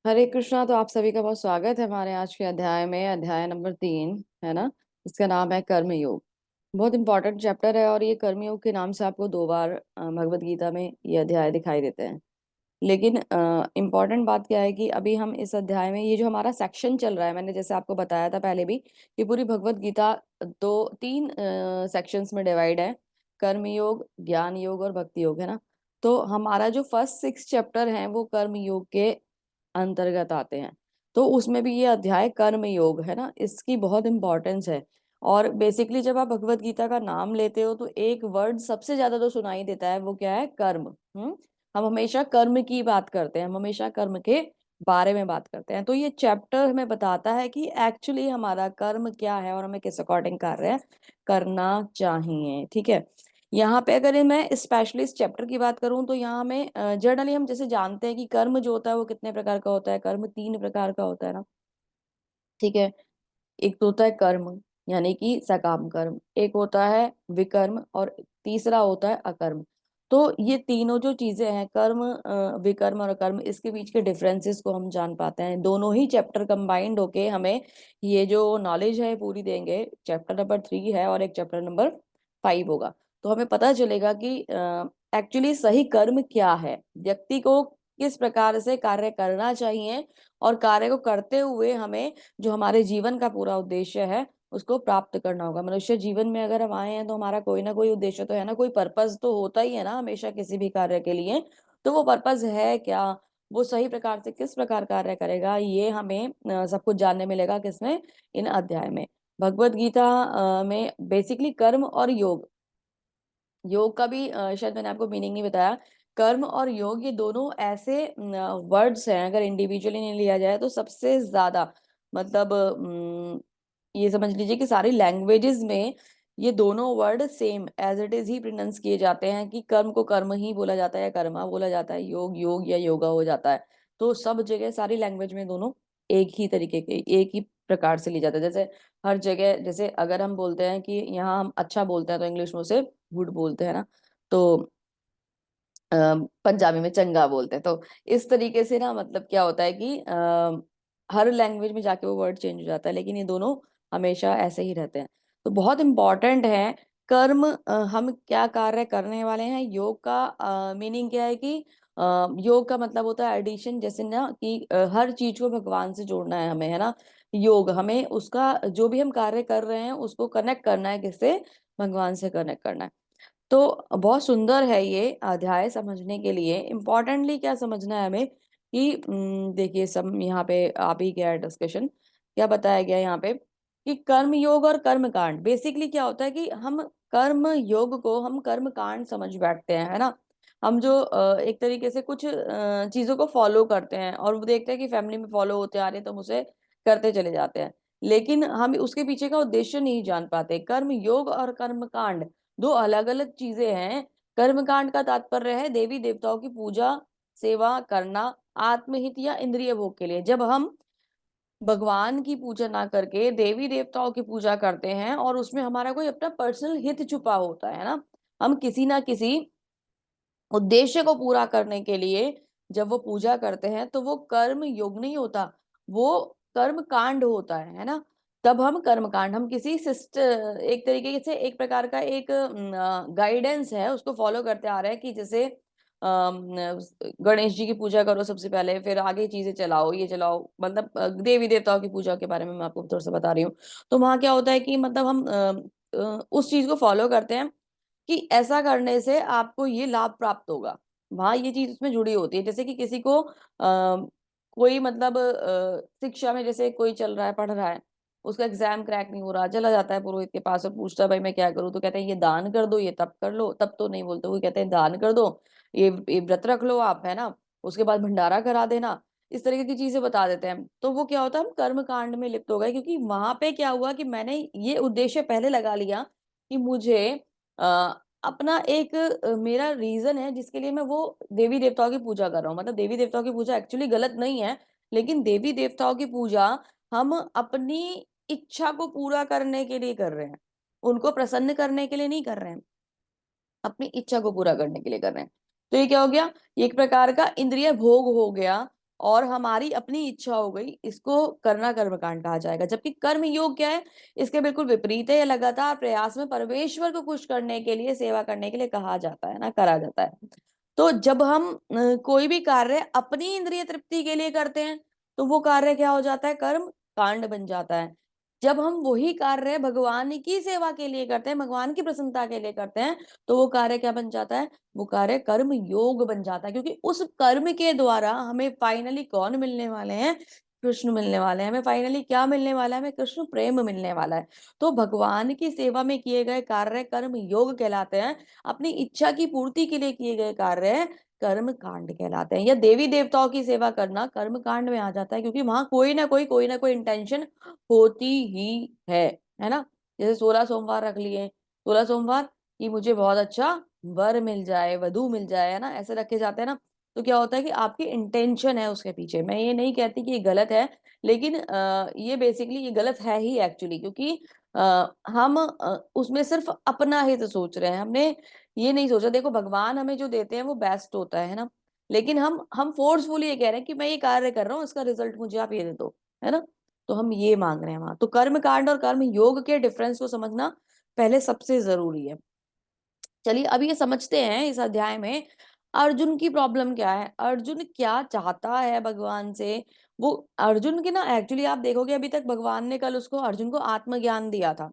हरे कृष्णा। तो आप सभी का बहुत स्वागत है हमारे आज के अध्याय में। अध्याय नंबर 3 है ना। इसका नाम है कर्म योग। बहुत इंपॉर्टेंट चैप्टर है और ये कर्म योग के नाम से आपको 2 बार भगवत गीता में ये अध्याय दिखाई देते हैं। लेकिन इम्पॉर्टेंट बात क्या है कि अभी हम इस अध्याय में ये जो हमारा सेक्शन चल रहा है, मैंने जैसे आपको बताया था पहले भी कि पूरी भगवत गीता दो तीन सेक्शंस में डिवाइड है। कर्म योग, ज्ञान योग और भक्ति योग, है ना। तो हमारा जो फर्स्ट 6 चैप्टर हैं वो कर्म योग के अंतर्गत आते हैं। तो उसमें भी ये अध्याय कर्म योग है ना, इसकी बहुत इंपॉर्टेंस है। और बेसिकली जब आप भगवत गीता का नाम लेते हो तो एक वर्ड सबसे ज्यादा तो सुनाई देता है, वो क्या है? कर्म। हम हमेशा कर्म की बात करते हैं, हम हमेशा कर्म के बारे में बात करते हैं। तो ये चैप्टर हमें बताता है कि एक्चुअली हमारा कर्म क्या है और हमें किस अकॉर्डिंग कार्य करना चाहिए। ठीक है। यहाँ पे अगर मैं स्पेशली इस चैप्टर की बात करूं तो यहाँ में जनरली हम जैसे जानते हैं कि कर्म जो होता है वो कितने प्रकार का होता है। कर्म 3 प्रकार का होता है ना। ठीक है। एक तो होता है कर्म यानी कि सकाम कर्म, एक होता है विकर्म और तीसरा होता है अकर्म। तो ये तीनों जो चीजें हैं, कर्म, विकर्म और अकर्म, इसके बीच के डिफरेंसेस को हम जान पाते हैं। दोनों ही चैप्टर कंबाइंड होके हमें ये जो नॉलेज है पूरी देंगे। चैप्टर नंबर 3 है और एक चैप्टर नंबर 5 होगा। तो हमें पता चलेगा कि एक्चुअली सही कर्म क्या है, व्यक्ति को किस प्रकार से कार्य करना चाहिए और कार्य को करते हुए हमें जो हमारे जीवन का पूरा उद्देश्य है उसको प्राप्त करना होगा। मनुष्य जीवन में अगर हम आए हैं तो हमारा कोई ना कोई उद्देश्य तो है ना, कोई पर्पस तो होता ही है ना हमेशा किसी भी कार्य के लिए। तो वो पर्पस है क्या, वो सही प्रकार से किस प्रकार कार्य करेगा, ये हमें सब कुछ जानने मिलेगा किसमें? इन अध्याय में। भगवत गीता में बेसिकली कर्म और योग, योग का भी शायद मैंने आपको मीनिंग नहीं बताया। कर्म और योग ये दोनों ऐसे वर्ड्स हैं, अगर इंडिविजुअली नहीं लिया जाए तो सबसे ज्यादा मतलब ये समझ लीजिए कि सारी लैंग्वेजेस में ये दोनों word same as it is ही प्रोनाउंस किए जाते हैं कि कर्म को कर्म ही बोला जाता है या कर्मा बोला जाता है, योग योग या योगा हो जाता है। तो सब जगह सारी लैंग्वेज में दोनों एक ही तरीके के, एक ही प्रकार से ली जाता है। जैसे हर जगह, जैसे अगर हम बोलते हैं कि यहाँ हम अच्छा बोलते हैं तो इंग्लिश में उसे गुड बोलते हैं ना। तो पंजाबी में चंगा बोलते हैं। तो इस तरीके से ना मतलब क्या होता है कि हर लैंग्वेज में जाके वो वर्ड चेंज हो जाता है, लेकिन ये दोनों हमेशा ऐसे ही रहते हैं। तो बहुत इंपॉर्टेंट है कर्म, हम क्या कार्य करने वाले हैं। योग का मीनिंग क्या है कि योग का मतलब होता है एडिशन, जैसे ना कि हर चीज को भगवान से जोड़ना है हमें, है ना। योग हमें उसका जो भी हम कार्य कर रहे हैं उसको कनेक्ट करना है, किससे? भगवान से कनेक्ट करना है। तो बहुत सुंदर है ये अध्याय समझने के लिए। इम्पोर्टेंटली क्या समझना है हमें कि देखिए सब यहाँ पे आप ही क्या डिस्कशन क्या बताया गया यहाँ पे कि कर्म योग और कर्म कांड बेसिकली क्या होता है कि हम कर्म योग को हम कर्म कांड समझ बैठते हैं, है ना। हम जो एक तरीके से कुछ चीजों को फॉलो करते हैं और वो देखते हैं कि फैमिली में फॉलो होते आ रहे हैं तो हम उसे करते चले जाते हैं, लेकिन हम उसके पीछे का उद्देश्य नहीं जान पाते। कर्म योग और कर्म कांड दो अलग अलग चीजें हैं। कर्मकांड का तात्पर्य है देवी देवताओं की पूजा सेवा करना आत्महित या इंद्रिय भोग के लिए। जब हम भगवान की पूजा ना करके देवी देवताओं की पूजा करते हैं और उसमें हमारा कोई अपना पर्सनल हित छुपा होता है ना, हम किसी ना किसी उद्देश्य को पूरा करने के लिए जब वो पूजा करते हैं तो वो कर्म योग नहीं होता, वो कर्म कांड होता है ना। तब हम कर्म कांड, हम किसी सिस्टर एक तरीके से एक प्रकार का एक गाइडेंस है उसको फॉलो करते आ रहे हैं कि जैसे गणेश जी की पूजा करो सबसे पहले, फिर आगे चीजें चलाओ, ये चलाओ, मतलब देवी देवताओं की पूजा के बारे में मैं आपको थोड़ा सा बता रही हूँ। तो वहां क्या होता है कि मतलब हम उस चीज को फॉलो करते हैं कि ऐसा करने से आपको ये लाभ प्राप्त होगा। वहां ये चीज उसमें जुड़ी होती है। जैसे कि किसी को कोई मतलब शिक्षा में जैसे कोई चल रहा है, पढ़ रहा है, उसका एग्जाम क्रैक नहीं हो रहा, चला जाता है पुरोहित के पास और पूछता है भाई मैं क्या करूँ, तो कहते हैं ये दान कर दो, ये तप कर लो, तब तो नहीं बोलते, वो कहते हैं दान कर दो, ये व्रत रख लो आप, है ना, उसके बाद भंडारा करा देना। इस तरीके की चीजें बता देते हैं। तो वो क्या होता है, हम कर्म कांड में लिप्त हो गए, क्योंकि वहां पे क्या हुआ कि मैंने ये उद्देश्य पहले लगा लिया कि मुझे अपना एक मेरा रीजन है जिसके लिए मैं वो देवी देवताओं की पूजा कर रहा हूँ। मतलब देवी देवताओं की पूजा एक्चुअली गलत नहीं है, लेकिन देवी देवताओं की पूजा हम अपनी इच्छा को पूरा करने के लिए कर रहे हैं, उनको प्रसन्न करने के लिए नहीं कर रहे हैं, अपनी इच्छा को पूरा करने के लिए कर रहे हैं। तो ये क्या हो गया, ये एक प्रकार का इंद्रिय भोग हो गया। और हमारी अपनी इच्छा हो गई, इसको करना कर्मकांड कहा जाएगा। जबकि कर्म योग क्या है, इसके बिल्कुल विपरीत है। यह लगातार प्रयास में परमेश्वर को खुश करने के लिए, सेवा करने के लिए कहा जाता है ना, करा जाता है। तो जब हम कोई भी कार्य अपनी इंद्रिय तृप्ति के लिए करते हैं तो वो कार्य क्या हो जाता है, कर्म कांड बन जाता है। जब हम वही कार्य भगवान की सेवा के लिए करते हैं, भगवान की प्रसन्नता के लिए करते हैं, तो वो कार्य क्या बन जाता है, वो कार्य कर्म योग बन जाता है। क्योंकि उस कर्म के द्वारा हमें फाइनली कौन मिलने वाले हैं, कृष्ण मिलने वाले हैं। हमें फाइनली क्या मिलने वाला है, हमें कृष्ण प्रेम मिलने वाला है। तो भगवान की सेवा में किए गए कार्य कर्म योग कहलाते हैं। अपनी इच्छा की पूर्ति के लिए किए गए कार्य कर्म कांड कहलाते हैं। या देवी देवताओं की सेवा करना कर्म कांड में आ जाता है, क्योंकि वहां कोई ना कोई इंटेंशन होती ही है ना। जैसे 16 सोमवार रख लिए, 16 सोमवार कि मुझे बहुत अच्छा वर मिल जाए, वधु मिल जाए, है ना, ऐसे रखे जाते हैं ना। तो क्या होता है कि आपकी इंटेंशन है उसके पीछे। मैं ये नहीं कहती कि ये गलत है, लेकिन ये बेसिकली ये गलत है ही एक्चुअली। क्योंकि हम उसमें सिर्फ अपना हित सोच रहे हैं। हमने ये नहीं सोचा, देखो भगवान हमें जो देते हैं वो बेस्ट होता है ना। लेकिन हम फोर्सफुली ये कह रहे हैं कि मैं ये कार्य कर रहा हूँ, इसका रिजल्ट मुझे आप ये दे दो, है ना। तो हम ये मांग रहे हैं वहां। तो कर्म कांड और कर्म योग के डिफरेंस को समझना पहले सबसे जरूरी है। चलिए अब ये समझते हैं इस अध्याय में अर्जुन की प्रॉब्लम क्या है, अर्जुन क्या चाहता है भगवान से। वो अर्जुन की ना, एक्चुअली आप देखोगे अभी तक भगवान ने कल उसको, अर्जुन को आत्मज्ञान दिया था।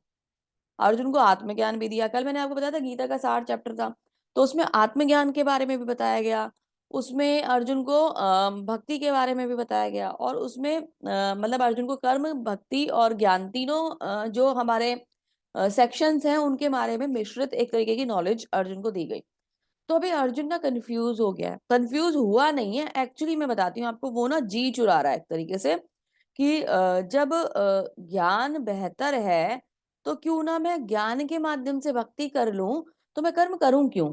अर्जुन को आत्मज्ञान भी दिया। कल मैंने आपको बताया था गीता का 60 चैप्टर था, तो उसमें आत्मज्ञान के बारे में भी बताया गया। उसमें अर्जुन को भक्ति के बारे में भी बताया गया। और उसमें मतलब अर्जुन को कर्म भक्ति और ज्ञान तीनों जो हमारे सेक्शंस हैं उनके बारे में मिश्रित एक तरीके की नॉलेज अर्जुन को दी गई। तो अभी अर्जुन ना कंफ्यूज हो गया है। कंफ्यूज हुआ नहीं है एक्चुअली, मैं बताती हूँ आपको, वो ना जी चुरा रहा है एक तरीके से कि जब ज्ञान बेहतर है तो क्यों ना मैं ज्ञान के माध्यम से भक्ति कर लूं, तो मैं कर्म करूं क्यों।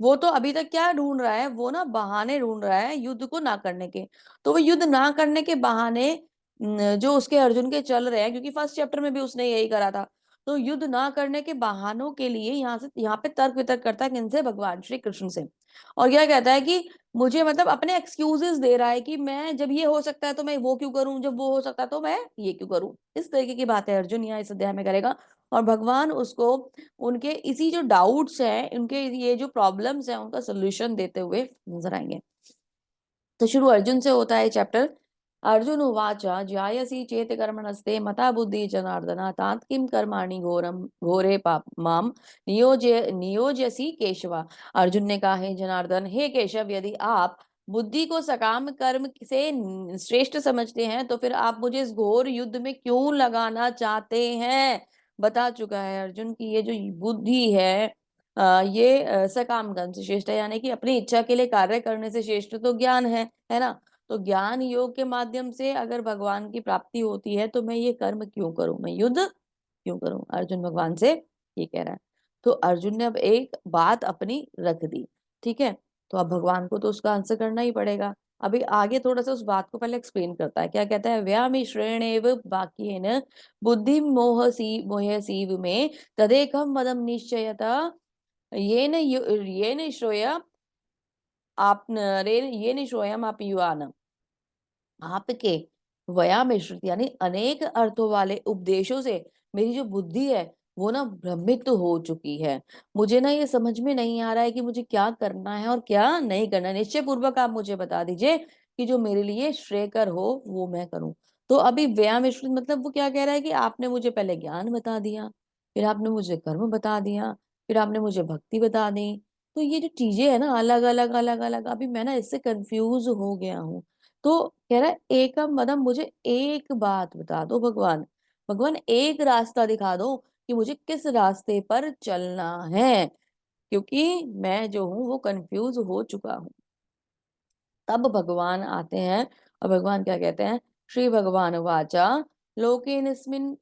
वो तो अभी तक क्या ढूंढ रहा है, वो ना बहाने ढूंढ रहा है युद्ध को ना करने के। तो वो युद्ध ना करने के बहाने जो उसके अर्जुन के चल रहे हैं, क्योंकि फर्स्ट चैप्टर में भी उसने यही करा था। तो युद्ध ना करने के बहानों के लिए यहाँ पे तर्क वितर्क करता है किनसे, भगवान श्री कृष्ण से। और क्या कहता है कि मुझे मतलब अपने एक्सक्यूजेस दे रहा है कि मैं जब ये हो सकता है तो मैं वो क्यों करूं, जब वो हो सकता है तो मैं ये क्यों करूं। इस तरीके की बात है अर्जुन यहाँ इस अध्याय में करेगा। और भगवान उसको उनके इसी जो डाउट्स हैं, उनके ये जो प्रॉब्लम्स हैं, उनका सोल्यूशन देते हुए नजर आएंगे। तो शुरू अर्जुन से होता है चैप्टर। अर्जुन उवाच ज्यायसी चेत कर्मणस्ते मता बुद्धि जनार्दन तात किम कर्माणि घोरम घोरे पाप माम नियोजयसी केशवा। अर्जुन ने कहा, हे जनार्दन, हे केशव, यदि आप बुद्धि को सकाम कर्म से श्रेष्ठ समझते हैं तो फिर आप मुझे इस घोर युद्ध में क्यों लगाना चाहते हैं। बता चुका है अर्जुन की ये जो बुद्धि है ये सकाम कर्म से श्रेष्ठ है, यानी कि अपनी इच्छा के लिए कार्य करने से श्रेष्ठ तो ज्ञान है ना। तो ज्ञान योग के माध्यम से अगर भगवान की प्राप्ति होती है तो मैं ये कर्म क्यों करूं, मैं युद्ध क्यों करूं, अर्जुन भगवान से ये कह रहा है। तो अर्जुन ने अब एक बात अपनी रख दी, ठीक है। तो अब भगवान को तो उसका आंसर करना ही पड़ेगा। अभी आगे थोड़ा सा उस बात को पहले एक्सप्लेन करता है। क्या कहता है, व्यामिश्रेणेव वाक्येन बुद्धि मोहसीव में तदेकम वदम निश्चयता येन श्रोय आप येन श्रोयम आप युवान। आपके वया मिश्रित यानी अनेक अर्थों वाले उपदेशों से मेरी जो बुद्धि है वो ना भ्रमित हो चुकी है। मुझे ना ये समझ में नहीं आ रहा है कि मुझे क्या करना है और क्या नहीं करना है। निश्चय पूर्वक आप मुझे बता दीजिए कि जो मेरे लिए श्रेयकर हो वो मैं करूं। तो अभी व्यय मिश्रित मतलब वो क्या कह रहा है कि आपने मुझे पहले ज्ञान बता दिया, फिर आपने मुझे कर्म बता दिया, फिर आपने मुझे भक्ति बता दी। तो ये जो चीजें है ना अलग अलग अलग अलग, अभी मैं ना इससे कंफ्यूज हो गया हूँ। तो कह रहा है एकम मदम, मुझे एक बात बता दो भगवान, भगवान एक रास्ता दिखा दो कि मुझे किस रास्ते पर चलना है, क्योंकि मैं जो हूं वो कंफ्यूज हो चुका हूं। तब भगवान आते हैं और भगवान क्या कहते हैं, श्री भगवान वाचा लोकेनस्मिन्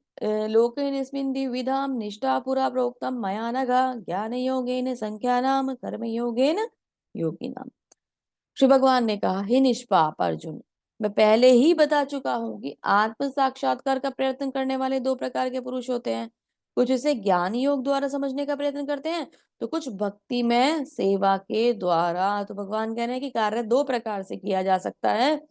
लोकेनस्मिन् द्विविधाम निष्ठा पुरा प्रोक्तम मया नघ ज्ञान योगेन संख्यानाम कर्म योगेन योगिनाम। श्री भगवान ने कहा, हे निष्पाप अर्जुन, मैं पहले ही बता चुका हूं कि आत्म साक्षात्कार का प्रयत्न करने वाले दो प्रकार के पुरुष होते हैं। कुछ इसे ज्ञान योग द्वारा समझने का प्रयत्न करते हैं, तो कुछ भक्ति में सेवा के द्वारा। तो भगवान कह रहे हैं कि कार्य दो प्रकार से किया जा सकता है,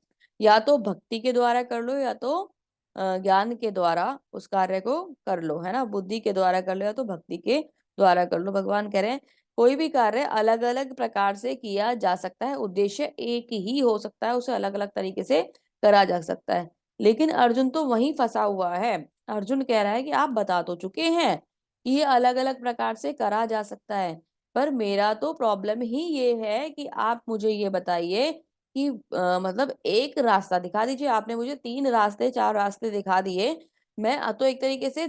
या तो भक्ति के द्वारा कर लो, या तो ज्ञान के द्वारा उस कार्य को कर लो, है ना। बुद्धि के द्वारा कर लो या तो भक्ति के द्वारा कर लो। भगवान कह रहे हैं कोई भी कार्य अलग अलग प्रकार से किया जा सकता है, उद्देश्य एक ही हो सकता है, उसे अलग अलग तरीके से करा जा सकता है। लेकिन अर्जुन तो वहीं फंसा हुआ है। अर्जुन कह रहा है कि आप बता तो चुके हैं कि ये अलग अलग प्रकार से करा जा सकता है, पर मेरा तो प्रॉब्लम ही ये है कि आप मुझे ये बताइए कि मतलब एक रास्ता दिखा दीजिए। आपने मुझे 3 रास्ते 4 रास्ते दिखा दिए। मैं तो एक तरीके से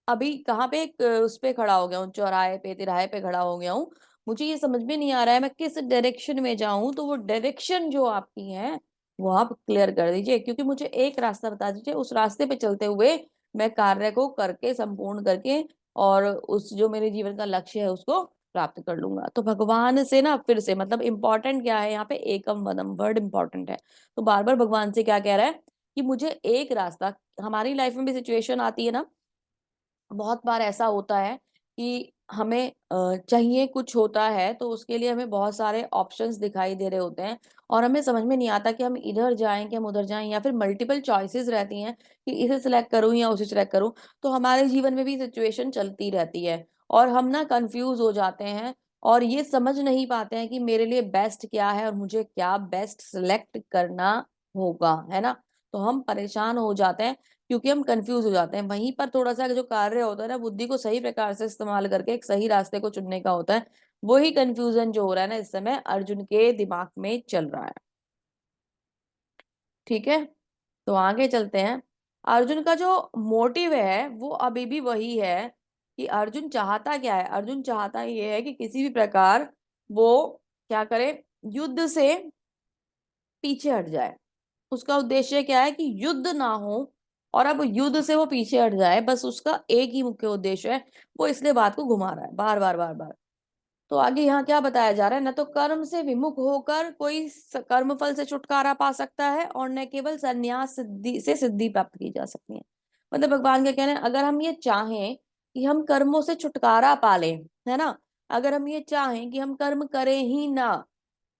अभी कहाँ पे एक उस पे खड़ा हो गया हूँ, चौराहे पे तिराहे पे खड़ा हो गया हूँ। मुझे ये समझ में नहीं आ रहा है मैं किस डायरेक्शन में जाऊं। तो वो डायरेक्शन जो आपकी है वो आप क्लियर कर दीजिए, क्योंकि मुझे एक रास्ता बता दीजिए, उस रास्ते पे चलते हुए मैं कार्य को करके संपूर्ण करके और उस जो मेरे जीवन का लक्ष्य है उसको प्राप्त कर लूंगा। तो भगवान से ना फिर से मतलब इंपॉर्टेंट क्या है यहाँ पे, एकम वदम वर्ड इंपॉर्टेंट है। तो बार बार भगवान से क्या कह रहा है कि मुझे एक रास्ता। हमारी लाइफ में भी सिचुएशन आती है ना, बहुत बार ऐसा होता है कि हमें चाहिए कुछ होता है, तो उसके लिए हमें बहुत सारे ऑप्शंस दिखाई दे रहे होते हैं और हमें समझ में नहीं आता कि हम इधर जाएं कि हम उधर जाएं, या फिर मल्टीपल चॉइसेस रहती हैं कि इसे सिलेक्ट करूं या उसे सिलेक्ट करूं। तो हमारे जीवन में भी सिचुएशन चलती रहती है और हम ना कंफ्यूज हो जाते हैं और ये समझ नहीं पाते हैं कि मेरे लिए बेस्ट क्या है और मुझे क्या बेस्ट सिलेक्ट करना होगा, है ना। तो हम परेशान हो जाते हैं क्योंकि हम कंफ्यूज हो जाते हैं। वहीं पर थोड़ा सा जो कार्य होता है ना, बुद्धि को सही प्रकार से इस्तेमाल करके एक सही रास्ते को चुनने का होता है। वही कंफ्यूजन जो हो रहा है ना इस समय अर्जुन के दिमाग में चल रहा है। ठीक है, तो आगे चलते हैं। अर्जुन का जो मोटिव है वो अभी भी वही है कि अर्जुन चाहता क्या है। अर्जुन चाहता ये है कि किसी भी प्रकार वो क्या करे, युद्ध से पीछे हट जाए। उसका उद्देश्य क्या है कि युद्ध ना हो, और अब युद्ध से वो पीछे हट जाए, बस उसका एक ही मुख्य उद्देश्य है। वो इसलिए बात को घुमा रहा है बार बार बार बार। तो आगे यहाँ क्या बताया जा रहा है, न तो कर्म से विमुख होकर कोई कर्म फल से छुटकारा पा सकता है और न केवल संन्यास सिद्धि से सिद्धि प्राप्त की जा सकती है। मतलब भगवान का कहना है अगर हम ये चाहें कि हम कर्मों से छुटकारा पा लें, है ना, अगर हम ये चाहें कि हम कर्म करें ही ना,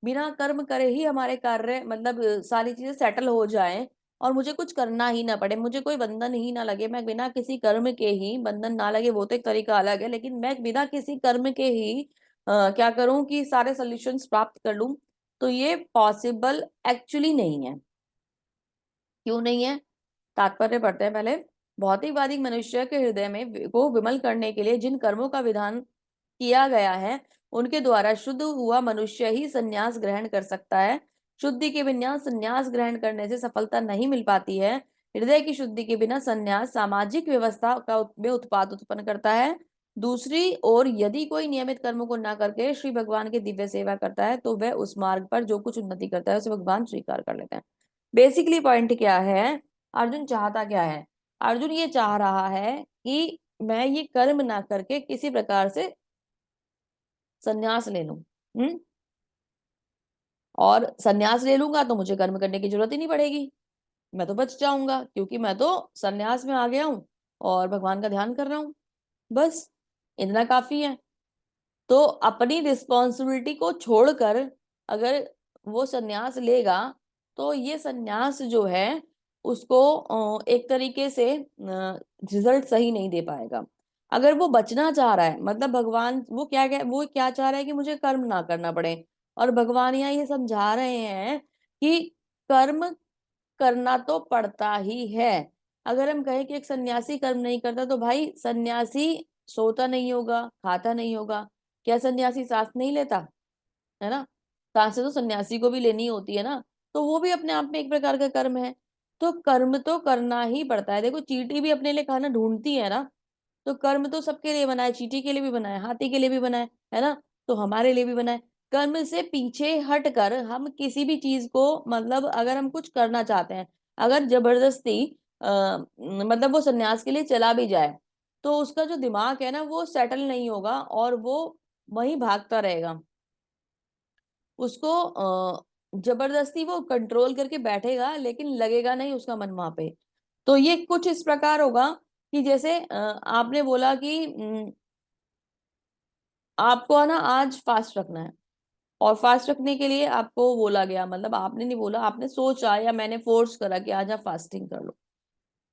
बिना कर्म करे ही हमारे कार्य मतलब सारी चीजें सेटल हो जाएं और मुझे कुछ करना ही ना पड़े, मुझे कोई बंधन ही ना लगे, मैं बिना किसी कर्म के ही, बंधन ना लगे वो तो एक तरीका अलग है, लेकिन मैं बिना किसी कर्म के ही क्या करूं कि सारे सॉल्यूशंस प्राप्त कर लूं, तो ये पॉसिबल एक्चुअली नहीं है। क्यों नहीं है, तात्पर्य पढ़ते हैं पहले। भौतिकवादी मनुष्य के हृदय में को विमल करने के लिए जिन कर्मों का विधान किया गया है उनके द्वारा शुद्ध हुआ मनुष्य ही संन्यास ग्रहण कर सकता है। शुद्धि के बिना संन्यास ग्रहण करने से सफलता नहीं मिल पाती है। हृदय की शुद्धि के बिना संन्यास सामाजिक व्यवस्था का में उत्पाद उत्पन्न करता है। दूसरी ओर यदि कोई नियमित कर्मों को ना करके श्री भगवान की दिव्य सेवा करता है तो वह उस मार्ग पर जो कुछ उन्नति करता है उसे भगवान स्वीकार कर लेते हैं। बेसिकली पॉइंट क्या है, अर्जुन चाहता क्या है। अर्जुन ये चाह रहा है कि मैं ये कर्म ना करके किसी प्रकार से संन्यास ले लूं। और संन्यास ले लूंगा तो मुझे कर्म करने की जरूरत ही नहीं पड़ेगी, मैं तो बच जाऊंगा क्योंकि मैं तो संन्यास में आ गया हूं और भगवान का ध्यान कर रहा हूं, बस इतना काफी है। तो अपनी रिस्पॉन्सिबिलिटी को छोड़कर अगर वो संन्यास लेगा तो ये संन्यास जो है उसको एक तरीके से रिजल्ट सही नहीं दे पाएगा। अगर वो बचना चाह रहा है, मतलब भगवान वो क्या चाह रहा है कि मुझे कर्म ना करना पड़े, और भगवान यहाँ ये समझा रहे हैं कि कर्म करना तो पड़ता ही है। अगर हम कहें कि एक सन्यासी कर्म नहीं करता तो भाई सन्यासी सोता नहीं होगा, खाता नहीं होगा, क्या सन्यासी सांस नहीं लेता, है ना। सांसें तो सन्यासी को भी लेनी होती है ना, तो वो भी अपने आप में एक प्रकार का कर्म है। तो कर्म तो करना ही पड़ता है। देखो चींटी भी अपने लिए खाना ढूंढती है ना, तो कर्म तो सबके लिए बना है, चींटी के लिए भी बना है, हाथी के लिए भी बना है ना, तो हमारे लिए भी बना है। कर्म से पीछे हटकर हम किसी भी चीज को मतलब अगर हम कुछ करना चाहते हैं, अगर जबरदस्ती मतलब वो सन्यास के लिए चला भी जाए तो उसका जो दिमाग है ना वो सेटल नहीं होगा और वो वहीं भागता रहेगा। उसको जबरदस्ती वो कंट्रोल करके बैठेगा लेकिन लगेगा नहीं उसका मन वहां पे। तो ये कुछ इस प्रकार होगा कि जैसे आपने बोला कि आपको है ना आज फास्ट रखना है, और फास्ट रखने के लिए आपको बोला गया, मतलब आपने नहीं बोला, आपने सोचा या मैंने फोर्स करा कि आज आप फास्टिंग कर लो।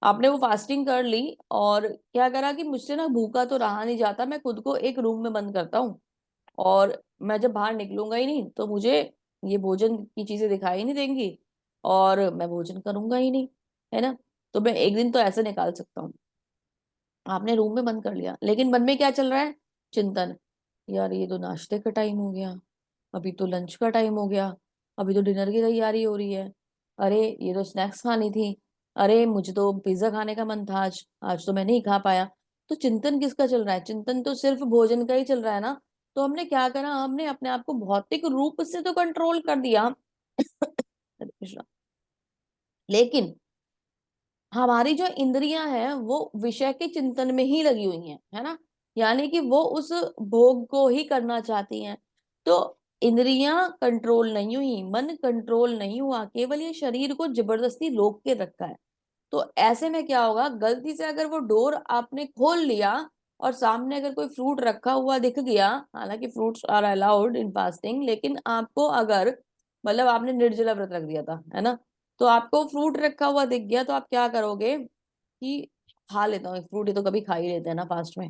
आपने वो फास्टिंग कर ली और क्या करा कि मुझसे ना भूखा तो रहा नहीं जाता, मैं खुद को एक रूम में बंद करता हूँ, और मैं जब बाहर निकलूंगा ही नहीं तो मुझे ये भोजन की चीजें दिखाई नहीं देंगी, और मैं भोजन करूंगा ही नहीं, है ना। तो मैं एक दिन तो ऐसे निकाल सकता हूँ। आपने रूम में बंद कर लिया, लेकिन मन में क्या चल रहा है? चिंतन। यार ये तो नाश्ते का टाइम हो गया, अभी तो लंच का टाइम हो गया, अभी तो डिनर की तैयारी हो रही है, अरे ये तो स्नैक्स खानी थी, अरे मुझे तो पिज्जा खाने का मन था, आज आज तो मैं नहीं खा पाया। तो चिंतन किसका चल रहा है? चिंतन तो सिर्फ भोजन का ही चल रहा है ना। तो हमने क्या करा, हमने अपने आप को भौतिक रूप से तो कंट्रोल कर दिया हरे कृष्णा, लेकिन हमारी जो इंद्रियां हैं वो विषय के चिंतन में ही लगी हुई हैं, है ना। यानी कि वो उस भोग को ही करना चाहती हैं। तो इंद्रियां कंट्रोल नहीं हुई, मन कंट्रोल नहीं हुआ, केवल ये शरीर को जबरदस्ती रोक के रखा है। तो ऐसे में क्या होगा, गलती से अगर वो डोर आपने खोल लिया और सामने अगर कोई फ्रूट रखा हुआ दिख गया, हालांकि fruits are allowed in fasting, लेकिन आपको अगर, मतलब आपने निर्जला व्रत रख दिया था, है ना, तो आपको फ्रूट रखा हुआ दिख गया, तो आप क्या करोगे कि खा लेता हूँ एक फ्रूट, ये तो कभी खा ही लेते हैं ना फास्ट में,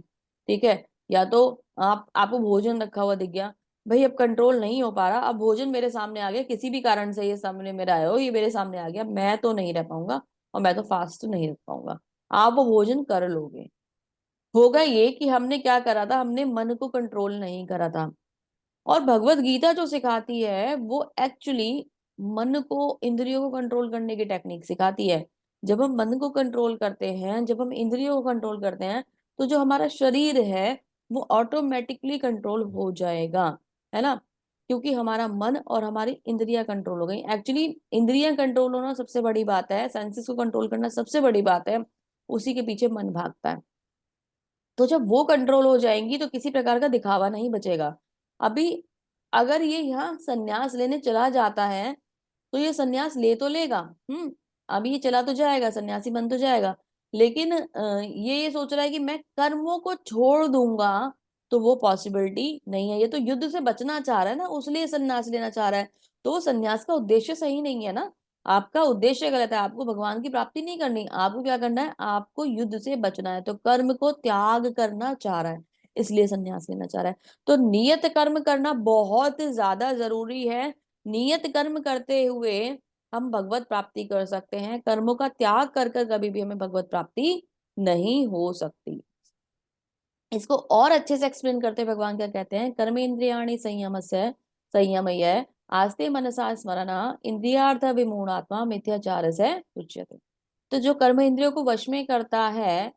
ठीक है। या तो आपको भोजन रखा हुआ दिख गया, भाई अब कंट्रोल नहीं हो पा रहा, अब भोजन मेरे सामने आ गया, किसी भी कारण से ये सामने मेरा आया हो, ये मेरे सामने आ गया, मैं तो नहीं रह पाऊंगा और मैं तो फास्ट नहीं रख पाऊंगा, आप वो भोजन कर लोगे। होगा ये कि हमने क्या करा था, हमने मन को कंट्रोल नहीं करा था। और भगवत गीता जो सिखाती है वो एक्चुअली मन को, इंद्रियों को कंट्रोल करने की टेक्निक सिखाती है। जब हम मन को कंट्रोल करते हैं, जब हम इंद्रियों को कंट्रोल करते हैं, तो जो हमारा शरीर है वो ऑटोमेटिकली कंट्रोल हो जाएगा, है ना। क्योंकि हमारा मन और हमारी इंद्रियां कंट्रोल हो गई। एक्चुअली इंद्रियां कंट्रोल होना सबसे बड़ी बात है, सेंसेस को कंट्रोल करना सबसे बड़ी बात है, उसी के पीछे मन भागता है। तो जब वो कंट्रोल हो जाएंगी तो किसी प्रकार का दिखावा नहीं बचेगा। अभी अगर ये यहाँ संन्यास लेने चला जाता है तो ये संन्यास ले तो लेगा, अभी ये चला तो जाएगा, सन्यासी बन तो जाएगा, लेकिन ये सोच रहा है कि मैं कर्मों को छोड़ दूंगा, तो वो पॉसिबिलिटी नहीं है। ये तो युद्ध से बचना चाह रहा है ना, उसलिए संन्यास लेना चाह रहा है। तो वो संन्यास का उद्देश्य सही नहीं है ना, आपका उद्देश्य गलत है। आपको भगवान की प्राप्ति नहीं करनी, आपको क्या करना है, आपको युद्ध से बचना है, तो कर्म को त्याग करना चाह रहा है, इसलिए संन्यास लेना चाह रहा है। तो नियत कर्म करना बहुत ज्यादा जरूरी है। नियत कर्म करते हुए हम भगवत प्राप्ति कर सकते हैं, कर्मों का त्याग कर कर कभी भी हमें भगवत प्राप्ति नहीं हो सकती। इसको और अच्छे से एक्सप्लेन करते भगवान क्या कहते हैं, कर्मेन्द्रियाणि संयमस्य संयमय आस्ते मनसा स्मरणा इंद्रियार्थ विमूढ़ात्मा मिथ्याचार से उच्यते। तो जो कर्म इंद्रियों को वश में करता है,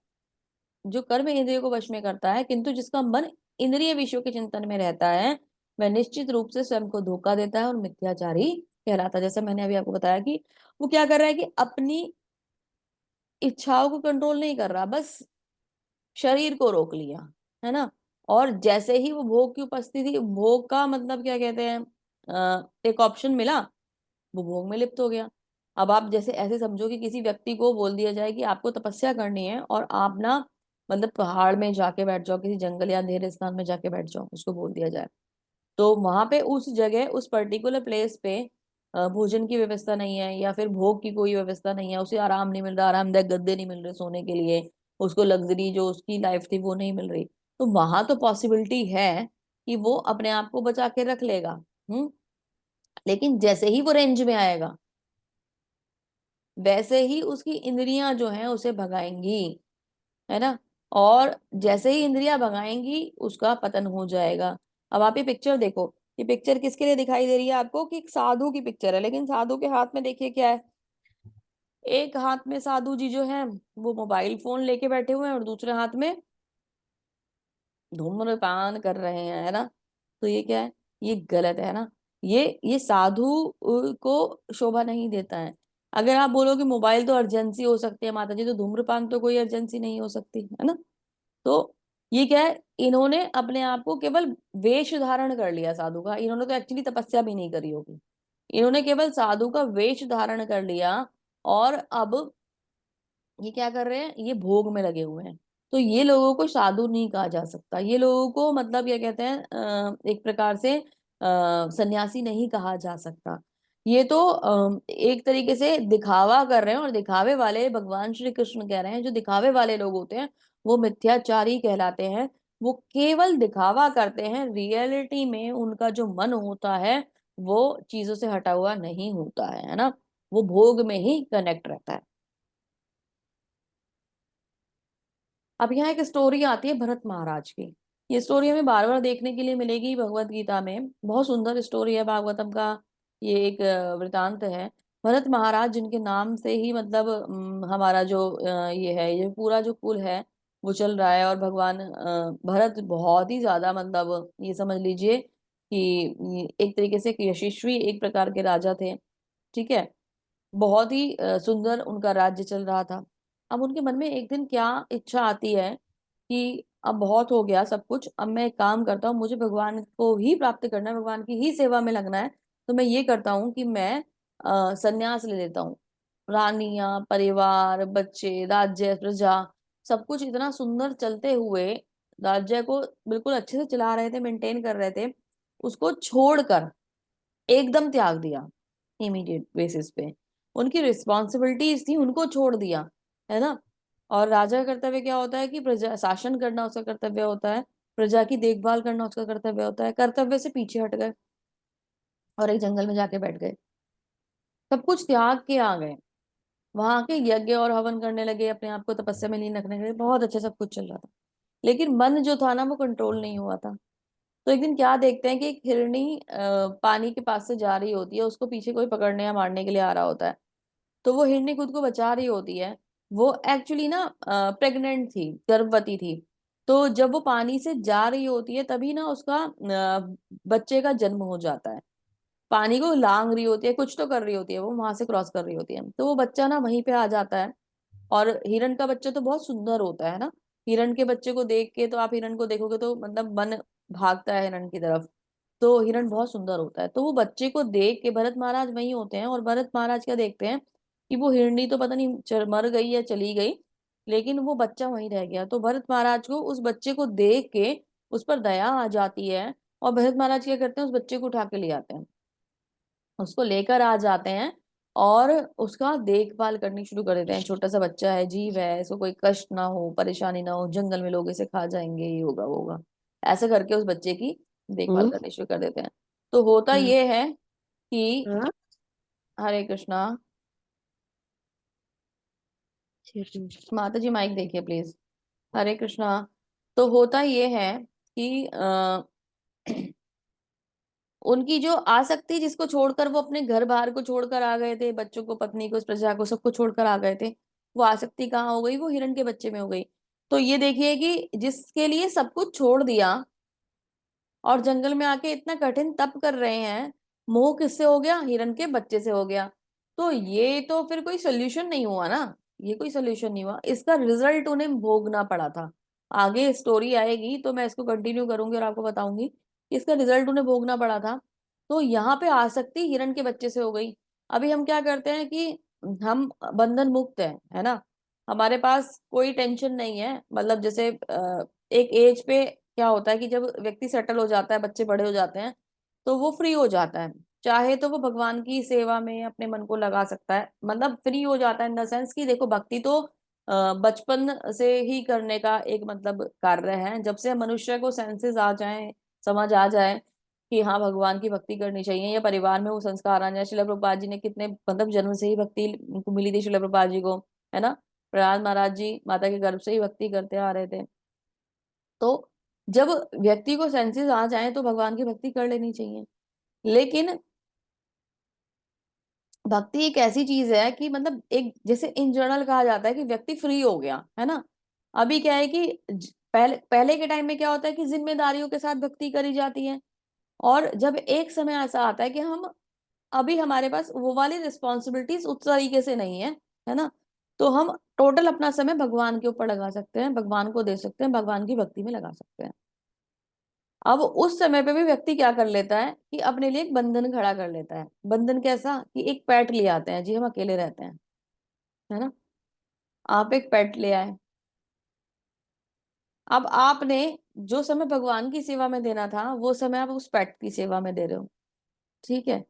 जो कर्म इंद्रियों को वश में करता है किंतु जिसका मन इंद्रिय विषयों के चिंतन में रहता है, वह निश्चित रूप से स्वयं को धोखा देता है और मिथ्याचारी कहलाता है। जैसे मैंने अभी आपको बताया कि वो क्या कर रहा है कि अपनी इच्छाओं को कंट्रोल नहीं कर रहा, बस शरीर को रोक लिया, है ना। और जैसे ही वो भोग की उपस्थिति, भोग का मतलब क्या कहते हैं, एक ऑप्शन मिला, वो भोग में लिप्त हो गया। अब आप जैसे ऐसे समझो कि किसी व्यक्ति को बोल दिया जाए कि आपको तपस्या करनी है और आप ना, मतलब पहाड़ में जाके बैठ जाओ, किसी जंगल या अंधेरे स्थान में जाके बैठ जाओ, उसको बोल दिया जाए, तो वहां पे उस जगह उस पर्टिकुलर प्लेस पे भोजन की व्यवस्था नहीं है या फिर भोग की कोई व्यवस्था नहीं है, उसे आराम नहीं मिल रहा, आरामदायक गद्दे नहीं मिल रहे सोने के लिए, उसको लग्जरी जो उसकी लाइफ थी वो नहीं मिल रही, तो वहां तो पॉसिबिलिटी है कि वो अपने आप को बचा के रख लेगा। हम्म लेकिन जैसे ही वो रेंज में आएगा, वैसे ही उसकी इंद्रियां जो हैं उसे भगाएंगी, है ना। और जैसे ही इंद्रियां भगाएंगी उसका पतन हो जाएगा। अब आप ये पिक्चर देखो, ये पिक्चर किसके लिए दिखाई दे रही है आपको, कि एक साधु की पिक्चर है, लेकिन साधु के हाथ में देखिए क्या है, एक हाथ में साधु जी जो है वो मोबाइल फोन लेके बैठे हुए हैं और दूसरे हाथ में धूम्रपान कर रहे हैं, है ना। तो ये क्या है, ये गलत है ना। ये साधु को शोभा नहीं देता है। अगर आप बोलो कि मोबाइल तो अर्जेंसी हो सकती है माता जी, तो धूम्रपान तो कोई अर्जेंसी नहीं हो सकती, है ना। तो ये क्या है, इन्होंने अपने आप को केवल वेश धारण कर लिया साधु का, इन्होंने तो एक्चुअली तपस्या भी नहीं करी होगी, इन्होंने केवल साधु का वेश धारण कर लिया। और अब ये क्या कर रहे हैं, ये भोग में लगे हुए हैं। तो ये लोगों को साधु नहीं कहा जा सकता, ये लोगों को मतलब ये कहते हैं एक प्रकार से सन्यासी नहीं कहा जा सकता। ये तो एक तरीके से दिखावा कर रहे हैं, और दिखावे वाले भगवान श्री कृष्ण कह रहे हैं, जो दिखावे वाले लोग होते हैं वो मिथ्याचारी कहलाते हैं। वो केवल दिखावा करते हैं, रियलिटी में उनका जो मन होता है वो चीजों से हटा हुआ नहीं होता है ना, वो भोग में ही कनेक्ट रहता है। अब यहाँ एक स्टोरी आती है भरत महाराज की। ये स्टोरी हमें बार बार देखने के लिए मिलेगी भगवत गीता में, बहुत सुंदर स्टोरी है भागवतम का। ये एक वृतांत है। भरत महाराज जिनके नाम से ही मतलब हमारा जो ये है, ये पूरा जो कुल है वो चल रहा है। और भगवान भरत बहुत ही ज्यादा मतलब ये समझ लीजिए कि एक तरीके से एक यशस्वी एक प्रकार के राजा थे। ठीक है, बहुत ही सुंदर उनका राज्य चल रहा था। अब उनके मन में एक दिन क्या इच्छा आती है कि अब बहुत हो गया सब कुछ, अब मैं एक काम करता हूँ, मुझे भगवान को ही प्राप्त करना है, भगवान की ही सेवा में लगना है। तो मैं ये करता हूँ कि मैं संन्यास ले लेता हूँ। रानियां, परिवार, बच्चे, राज्य, प्रजा, सब कुछ इतना सुंदर चलते हुए, राज्य को बिल्कुल अच्छे से चला रहे थे, मेंटेन कर रहे थे, उसको छोड़कर एकदम त्याग दिया इमीडिएट बेसिस पे। उनकी रिस्पॉन्सिबिलिटीज थी, उनको छोड़ दिया, है ना। और राजा का कर्तव्य क्या होता है कि प्रजा शासन करना उसका कर्तव्य होता है, प्रजा की देखभाल करना उसका कर्तव्य होता है। कर्तव्य से पीछे हट गए और एक जंगल में जाके बैठ गए, सब कुछ त्याग के आ गए। वहां के यज्ञ और हवन करने लगे, अपने आप को तपस्या में लीन रखने लगे, बहुत अच्छा सब कुछ चल रहा था। लेकिन मन जो था ना वो कंट्रोल नहीं हुआ था। तो एक दिन क्या देखते हैं कि एक हिरणी पानी के पास से जा रही होती है, उसको पीछे कोई पकड़ने या मारने के लिए आ रहा होता है। तो वो हिरनी खुद को बचा रही होती है। वो एक्चुअली ना प्रेग्नेंट थी, गर्भवती थी। तो जब वो पानी से जा रही होती है तभी ना उसका बच्चे का जन्म हो जाता है। पानी को लांग रही होती है, कुछ तो कर रही होती है, वो वहां से क्रॉस कर रही होती है, तो वो बच्चा ना वहीं पे आ जाता है। और हिरण का बच्चा तो बहुत सुंदर होता है ना। हिरण के बच्चे को देख के तो आप हिरण को देखोगे तो मतलब मन भागता है हिरण की तरफ। तो हिरण बहुत सुंदर होता है, तो वो बच्चे को देख के भरत महाराज वहीं होते हैं, और भरत महाराज क्या देखते हैं कि वो हिरणी तो पता नहीं मर गई या चली गई, लेकिन वो बच्चा वहीं रह गया। तो भरत महाराज को उस बच्चे को देख के उस पर दया आ जाती है, और भरत महाराज क्या करते हैं, उस बच्चे को उठा के ले आते हैं, उसको लेकर आ जाते हैं, और उसका देखभाल करनी शुरू कर देते हैं। छोटा सा बच्चा है, जीव है, इसको कोई कष्ट ना हो, परेशानी ना हो, जंगल में लोग इसे खा जाएंगे, ये होगा वो होगा, ऐसे करके उस बच्चे की देखभाल हम्म। करनी शुरू कर देते हैं। तो होता हाँ। ये है कि हाँ। हरे कृष्णा, ठीक माता जी माइक देखिए प्लीज। हरे कृष्णा। तो होता ये है कि उनकी जो आसक्ति, जिसको छोड़कर वो अपने घर बार को छोड़कर आ गए थे, बच्चों को, पत्नी को, इस प्रजा को, सबको छोड़कर आ गए थे, वो आसक्ति कहाँ हो गई, वो हिरण के बच्चे में हो गई। तो ये देखिए कि जिसके लिए सब कुछ छोड़ दिया और जंगल में आके इतना कठिन तप कर रहे हैं, मोह किससे हो गया, हिरण के बच्चे से हो गया। तो ये तो फिर कोई सोल्यूशन नहीं हुआ ना, ये कोई सोल्यूशन नहीं हुआ, इसका रिजल्ट उन्हें भोगना पड़ा था। आगे स्टोरी आएगी तो मैं इसको कंटिन्यू करूंगी और आपको बताऊंगी कि इसका रिजल्ट उन्हें भोगना पड़ा था। तो यहाँ पे आसक्ति हिरण के बच्चे से हो गई। अभी हम क्या करते हैं कि हम बंधन मुक्त है ना, हमारे पास कोई टेंशन नहीं है। मतलब जैसे एक एज पे क्या होता है कि जब व्यक्ति सेटल हो जाता है, बच्चे बड़े हो जाते हैं, तो वो फ्री हो जाता है। चाहे तो वो भगवान की सेवा में अपने मन को लगा सकता है, मतलब फ्री हो जाता है इन द सेंस कि देखो भक्ति तो बचपन से ही करने का एक मतलब कार्य है। जब से मनुष्य को सेंसेस आ जाए, समझ आ जाए कि हाँ भगवान की भक्ति करनी चाहिए, या परिवार में वो संस्कार आ जाए। शिला प्रभुपाद जी ने कितने मतलब जन्म से ही भक्ति उनको मिली थी, शिला प्रभुपाद जी को, है ना। प्रहलाद महाराज जी माता के गर्भ से ही भक्ति करते आ रहे थे। तो जब व्यक्ति को सेंसेस आ जाए तो भगवान की भक्ति कर लेनी चाहिए। लेकिन भक्ति एक ऐसी चीज है कि मतलब एक जैसे इन जनरल कहा जाता है कि व्यक्ति फ्री हो गया है ना। अभी क्या है कि पहले पहले के टाइम में क्या होता है कि जिम्मेदारियों के साथ भक्ति करी जाती है, और जब एक समय ऐसा आता है कि हम अभी हमारे पास वो वाली रिस्पॉन्सिबिलिटीज उस तरीके से नहीं है ना, तो हम टोटल अपना समय भगवान के ऊपर लगा सकते हैं, भगवान को दे सकते हैं, भगवान की भक्ति में लगा सकते हैं। अब उस समय पे भी व्यक्ति क्या कर लेता है कि अपने लिए एक बंधन खड़ा कर लेता है। बंधन कैसा कि एक पेट ले आते हैं जी, हम अकेले रहते हैं, है ना। आप एक पेट ले आए। अब आपने जो समय भगवान की सेवा में देना था वो समय आप उस पेट की सेवा में दे रहे हो। ठीक है।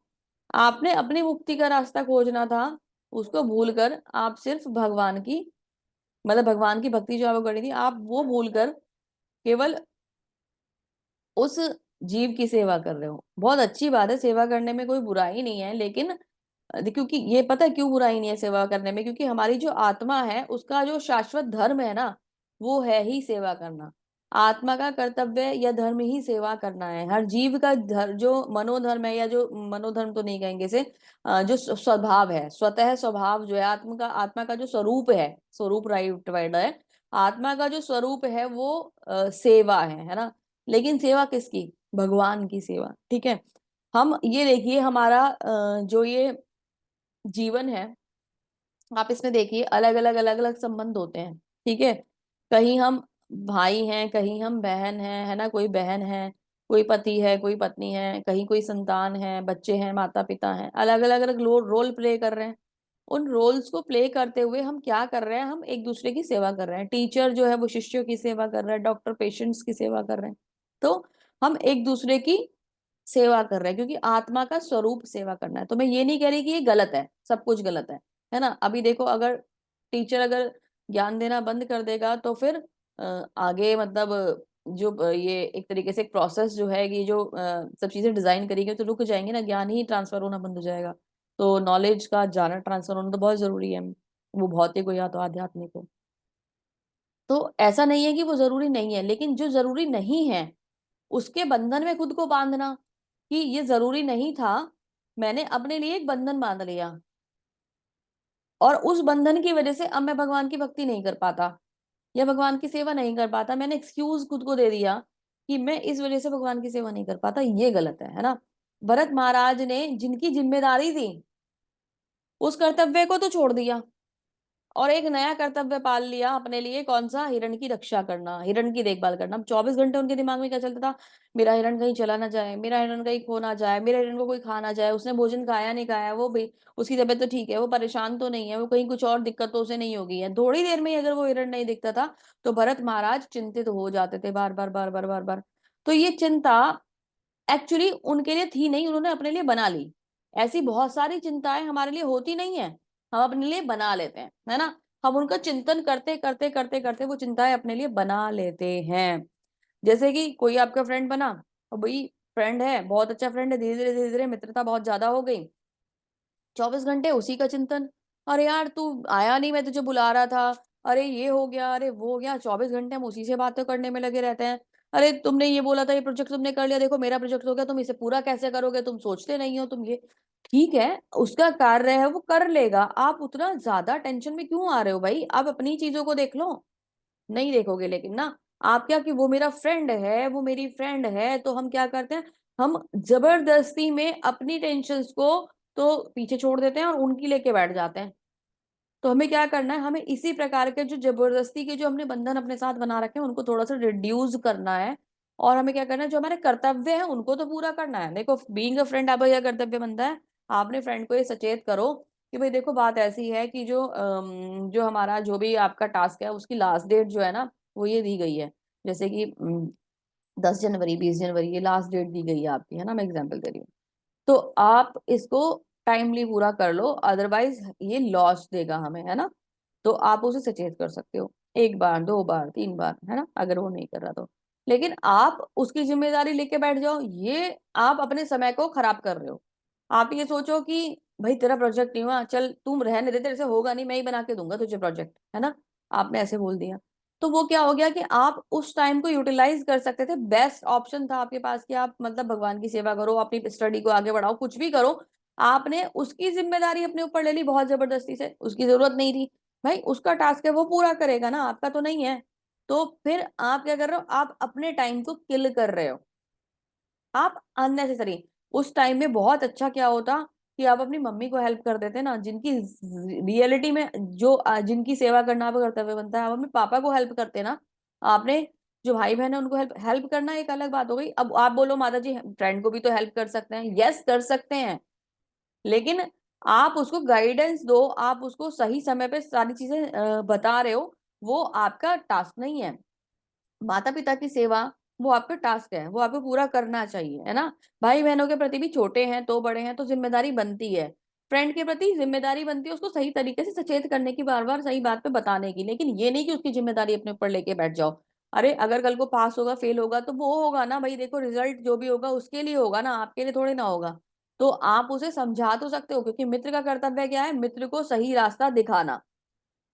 आपने अपनी मुक्ति का रास्ता खोजना था, उसको भूलकर आप सिर्फ भगवान की, मतलब भगवान की भक्ति जो आपको करनी थी, आप वो भूलकर केवल उस जीव की सेवा कर रहे हो। बहुत अच्छी बात है, सेवा करने में कोई बुराई नहीं है, लेकिन क्योंकि ये पता है क्यों बुराई नहीं है सेवा करने में, क्योंकि हमारी जो आत्मा है उसका जो शाश्वत धर्म है ना, वो है ही सेवा करना। आत्मा का कर्तव्य या धर्म ही सेवा करना है। हर जीव का जो मनोधर्म है, या जो मनोधर्म तो नहीं कहेंगे इसे, जो स्वभाव है, स्वतः स्वभाव जो है आत्मा का जो स्वरूप है, स्वरूप राइट वर्ड है, आत्मा का जो स्वरूप है वो सेवा है ना। लेकिन सेवा किसकी? भगवान की सेवा। ठीक है। हम ये देखिए हमारा जो ये जीवन है, आप इसमें देखिए अलग अलग संबंध होते हैं। ठीक है। कहीं हम भाई हैं, कहीं हम बहन हैं, है ना, कोई बहन है, कोई पति है, कोई पत्नी है, कहीं कोई संतान है, बच्चे हैं, माता पिता हैं, अलग अलग अलग रोल प्ले कर रहे हैं। उन रोल्स को प्ले करते हुए हम क्या कर रहे हैं? हम एक दूसरे की सेवा कर रहे हैं। टीचर जो है वो शिष्यों की सेवा कर रहा है, डॉक्टर पेशेंट्स की सेवा कर रहे हैं। तो हम एक दूसरे की सेवा कर रहे हैं, क्योंकि आत्मा का स्वरूप सेवा करना है। तो मैं ये नहीं कह रही कि ये गलत है, सब कुछ गलत है ना। अभी देखो, अगर टीचर अगर ज्ञान देना बंद कर देगा तो फिर आगे मतलब जो ये एक तरीके से एक प्रोसेस जो है, ये जो सब चीजें डिजाइन करी गई तो रुक जाएंगे ना, ज्ञान ही ट्रांसफर होना बंद हो जाएगा। तो नॉलेज का जाना ट्रांसफर होना तो बहुत जरूरी है, वो भौतिक हो या तो आध्यात्मिक हो। तो ऐसा नहीं है कि वो जरूरी नहीं है, लेकिन जो जरूरी नहीं है उसके बंधन में खुद को बांधना, कि ये जरूरी नहीं था, मैंने अपने लिए एक बंधन बांध लिया, और उस बंधन की वजह से अब मैं भगवान की भक्ति नहीं कर पाता या भगवान की सेवा नहीं कर पाता। मैंने एक्सक्यूज खुद को दे दिया कि मैं इस वजह से भगवान की सेवा नहीं कर पाता। ये गलत है ना। भरत महाराज ने जिनकी जिम्मेदारी थी उस कर्तव्य को तो छोड़ दिया, और एक नया कर्तव्य पाल लिया अपने लिए। कौन सा? हिरण की रक्षा करना, हिरण की देखभाल करना। अब 24 घंटे उनके दिमाग में क्या चलता था? मेरा हिरण कहीं चला ना जाए, मेरा हिरण कहीं खो ना जाए, मेरे हिरण को कोई खा ना जाए, उसने भोजन खाया नहीं खाया, वो भी उसकी तबीयत तो ठीक है, वो परेशान तो नहीं है, वो कहीं कुछ और दिक्कत तो उसे नहीं होगी है। थोड़ी देर में ही अगर वो हिरण नहीं दिखता था तो भरत महाराज चिंतित हो जाते थे, बार बार बार बार बार बार। तो ये चिंता एक्चुअली उनके लिए थी नहीं, उन्होंने अपने लिए बना ली। ऐसी बहुत सारी चिंताएं हमारे लिए होती नहीं है, हम अपने लिए बना लेते हैं, है ना। हम उनका चिंतन करते करते करते करते वो चिंताएं अपने लिए बना लेते हैं। जैसे कि कोई आपका फ्रेंड बना, और भाई फ्रेंड है, बहुत अच्छा फ्रेंड है, धीरे धीरे मित्रता बहुत ज्यादा हो गई, 24 घंटे उसी का चिंतन। अरे यार तू आया नहीं, मैं तुझे बुला रहा था, अरे ये हो गया, अरे वो हो गया, 24 घंटे हम उसी से बातें करने में लगे रहते हैं। अरे तुमने ये बोला था, ये प्रोजेक्ट तुमने कर लिया, देखो मेरा प्रोजेक्ट हो गया, तुम इसे पूरा कैसे करोगे, तुम सोचते नहीं हो तुम ये। ठीक है, उसका कार्य है वो कर लेगा, आप उतना ज्यादा टेंशन में क्यों आ रहे हो भाई? आप अपनी चीजों को देख लो। नहीं देखोगे लेकिन ना। आप क्या, कि वो मेरा फ्रेंड है, वो मेरी फ्रेंड है, तो हम क्या करते हैं? हम जबरदस्ती में अपनी टेंशन्स को तो पीछे छोड़ देते हैं और उनकी लेके बैठ जाते हैं। तो हमें क्या करना है? हमें इसी प्रकार के जो जबरदस्ती के जो हमने बंधन अपने साथ बना रखे हैं उनको थोड़ा सा रिड्यूस करना है। और हमें क्या करना है? जो हमारे कर्तव्य है उनको तो पूरा करना है। देखो, बीइंग अ फ्रेंड आपका क्या कर्तव्य बनता है? आपने फ्रेंड को ये सचेत करो कि भाई देखो बात ऐसी है कि जो हमारा जो भी आपका टास्क है उसकी लास्ट डेट जो है ना, वो ये दी गई है। जैसे कि 10 जनवरी, 20 जनवरी, ये लास्ट डेट दी गई है आपकी, है ना, मैं एग्जाम्पल दे रही हूँ। तो आप इसको टाइमली पूरा कर लो, अदरवाइज ये लॉस देगा हमें, है ना। तो आप उसे सचेत कर सकते हो, एक बार, दो बार, तीन बार, है ना, अगर वो नहीं कर रहा तो। लेकिन आप उसकी जिम्मेदारी लेके बैठ जाओ, ये आप अपने समय को खराब कर रहे हो। आप ये सोचो कि भाई तेरा प्रोजेक्ट नहीं हुआ, चल तुम रहने दे, तेरे से होगा नहीं, मैं ही बना के दूंगा तुझे प्रोजेक्ट, है ना। आपने ऐसे बोल दिया, तो वो क्या हो गया कि आप उस टाइम को यूटिलाइज कर सकते थे। बेस्ट ऑप्शन था आपके पास कि आप मतलब भगवान की सेवा करो, अपनी स्टडी को आगे बढ़ाओ, कुछ भी करो। आपने उसकी जिम्मेदारी अपने ऊपर ले ली बहुत जबरदस्ती से, उसकी जरूरत नहीं थी। भाई उसका टास्क है, वो पूरा करेगा ना, आपका तो नहीं है। तो फिर आप क्या कर रहे हो? आप अपने टाइम को किल कर रहे हो, आप अननेसेसरी। उस टाइम में बहुत अच्छा क्या होता कि आप अपनी मम्मी को हेल्प कर देते ना, जिनकी रियलिटी में जो जिनकी सेवा करना आपका कर्तव्य बनता है, आप अपने पापा को हेल्प करते ना। आपने जो भाई बहन है उनको हेल्प हेल्प करना एक अलग बात हो गई। अब आप बोलो माता जी फ्रेंड को भी तो हेल्प कर सकते हैं, यस कर सकते हैं, लेकिन आप उसको गाइडेंस दो, आप उसको सही समय पे सारी चीजें बता रहे हो, वो आपका टास्क नहीं है। माता पिता की सेवा वो आपका टास्क है, वो आपको पूरा करना चाहिए, है ना। भाई बहनों के प्रति भी, छोटे हैं तो बड़े हैं तो जिम्मेदारी बनती है। फ्रेंड के प्रति जिम्मेदारी बनती है उसको सही तरीके से सचेत करने की, बार बार सही बात पे बताने की, लेकिन ये नहीं कि उसकी जिम्मेदारी अपने ऊपर लेके बैठ जाओ। अरे अगर कल को पास होगा फेल होगा तो वो होगा ना भाई, देखो रिजल्ट जो भी होगा उसके लिए होगा ना, आपके लिए थोड़ी ना होगा। तो आप उसे समझा तो सकते हो, क्योंकि मित्र का कर्तव्य क्या है, मित्र को सही रास्ता दिखाना।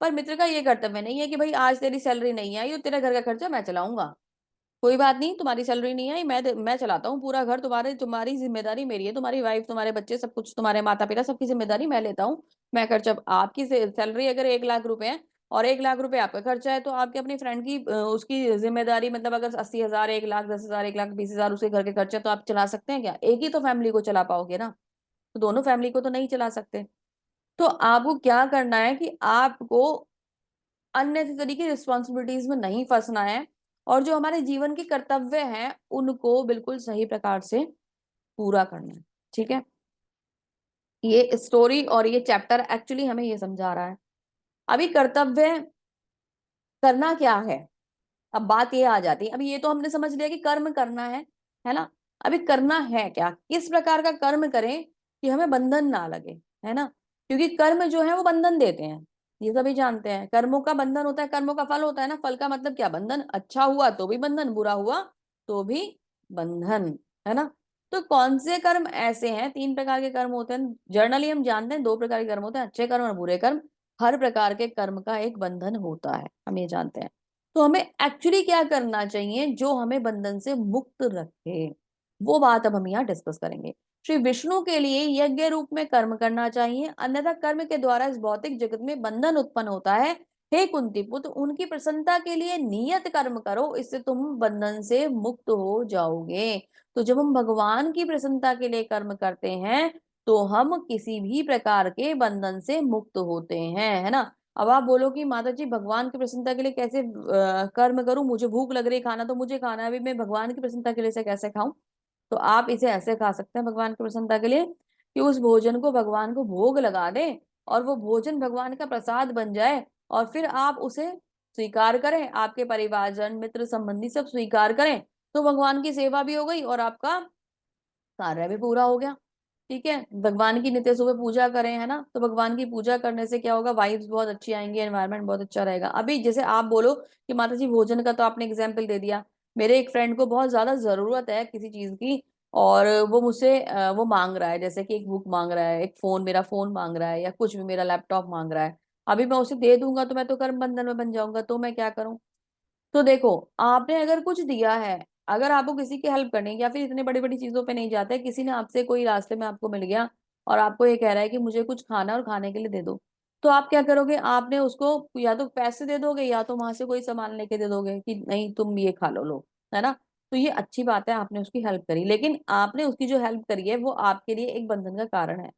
पर मित्र का ये कर्तव्य नहीं है कि भाई आज तेरी सैलरी नहीं आई और तेरा घर का खर्चा मैं चलाऊंगा। कोई बात नहीं, तुम्हारी सैलरी नहीं आई, मैं चलाता हूँ पूरा घर, तुम्हारी जिम्मेदारी मेरी है, तुम्हारी वाइफ, तुम्हारे बच्चे, सब कुछ, तुम्हारे माता पिता, सबकी जिम्मेदारी मैं लेता हूँ। मैं खर्चा, आपकी सैलरी अगर 1 लाख रुपए है और 1 लाख रुपए आपका खर्चा है, तो आपके अपनी फ्रेंड की उसकी जिम्मेदारी, मतलब अगर 80,000, 1 लाख, 10,000, 1,20,000 उसके घर के खर्चे, तो आप चला सकते हैं क्या? एक ही तो फैमिली को चला पाओगे ना, तो दोनों फैमिली को तो नहीं चला सकते। तो आपको क्या करना है कि आपको अननेसेसरी की रिस्पॉन्सिबिलिटीज में नहीं फंसना है, और जो हमारे जीवन के कर्तव्य हैं उनको बिल्कुल सही प्रकार से पूरा करना है। ठीक है, ये स्टोरी और ये चैप्टर एक्चुअली हमें ये समझा रहा है। अभी कर्तव्य करना क्या है, अब बात ये आ जाती है। अभी ये तो हमने समझ लिया कि कर्म करना है ना। अभी करना है क्या, किस प्रकार का कर्म करें कि हमें बंधन ना लगे, है ना। क्योंकि कर्म जो है वो बंधन देते हैं, ये सभी जानते हैं। कर्मों का बंधन होता है, कर्मों का फल होता है ना, फल का मतलब क्या, बंधन। अच्छा हुआ तो भी बंधन, बुरा हुआ तो भी बंधन, है ना। तो कौन से कर्म ऐसे हैं, 3 प्रकार के कर्म होते हैं जर्नली, हम जानते हैं 2 प्रकार के कर्म होते हैं, अच्छे कर्म और बुरे कर्म। हर प्रकार के कर्म का एक बंधन होता है, हम ये जानते हैं। तो हमें एक्चुअली क्या करना चाहिए जो हमें बंधन से मुक्त रखे, वो बात अब हम यहाँ डिस्कस करेंगे। श्री विष्णु के लिए यज्ञ रूप में कर्म करना चाहिए, अन्यथा कर्म के द्वारा इस भौतिक जगत में बंधन उत्पन्न होता है। हे कुंती पुत्र, उनकी प्रसन्नता के लिए नियत कर्म करो, इससे तुम बंधन से मुक्त हो जाओगे। तो जब हम भगवान की प्रसन्नता के लिए कर्म करते हैं तो हम किसी भी प्रकार के बंधन से मुक्त होते हैं, है ना। अब आप बोलो कि माता जी भगवान की प्रसन्नता के लिए कैसे कर्म करूं, मुझे भूख लग रही है, खाना तो मुझे खाना है, अभी मैं भगवान की प्रसन्नता के लिए से कैसे खाऊं। तो आप इसे ऐसे खा सकते हैं भगवान की प्रसन्नता के लिए, कि उस भोजन को भगवान को भोग लगा दें और वो भोजन भगवान का प्रसाद बन जाए, और फिर आप उसे स्वीकार करें, आपके परिवारजन, मित्र, संबंधी सब स्वीकार करें, तो भगवान की सेवा भी हो गई और आपका कार्य भी पूरा हो गया। ठीक है, भगवान की नित्य सुबह पूजा करें, है ना। तो भगवान की पूजा करने से क्या होगा, वाइब्स बहुत अच्छी आएंगी, एनवायरनमेंट बहुत अच्छा रहेगा। अभी जैसे आप बोलो कि माता जी भोजन का तो आपने एग्जाम्पल दे दिया, मेरे एक फ्रेंड को बहुत ज्यादा जरूरत है किसी चीज की, और वो मुझसे वो मांग रहा है, जैसे कि एक बुक मांग रहा है, एक फोन, मेरा फोन मांग रहा है, या कुछ भी, मेरा लैपटॉप मांग रहा है। अभी मैं उसे दे दूंगा तो मैं तो कर्म बंधन में बन जाऊंगा, तो मैं क्या करूं। तो देखो, आपने अगर कुछ दिया है, अगर आपको किसी की हेल्प करनी है, या फिर इतने बड़ी बड़ी चीजों पे नहीं जाते, किसी ने आपसे कोई रास्ते में आपको मिल गया और आपको ये कह रहा है कि मुझे कुछ खाना और खाने के लिए दे दो, तो आप क्या करोगे, आपने उसको या तो पैसे दे दोगे या तो वहां से कोई सामान लेके दे दोगे कि नहीं तुम ये खा लो, है ना। तो ये अच्छी बात है, आपने उसकी हेल्प करी, लेकिन आपने उसकी जो हेल्प करी है वो आपके लिए एक बंधन का कारण है।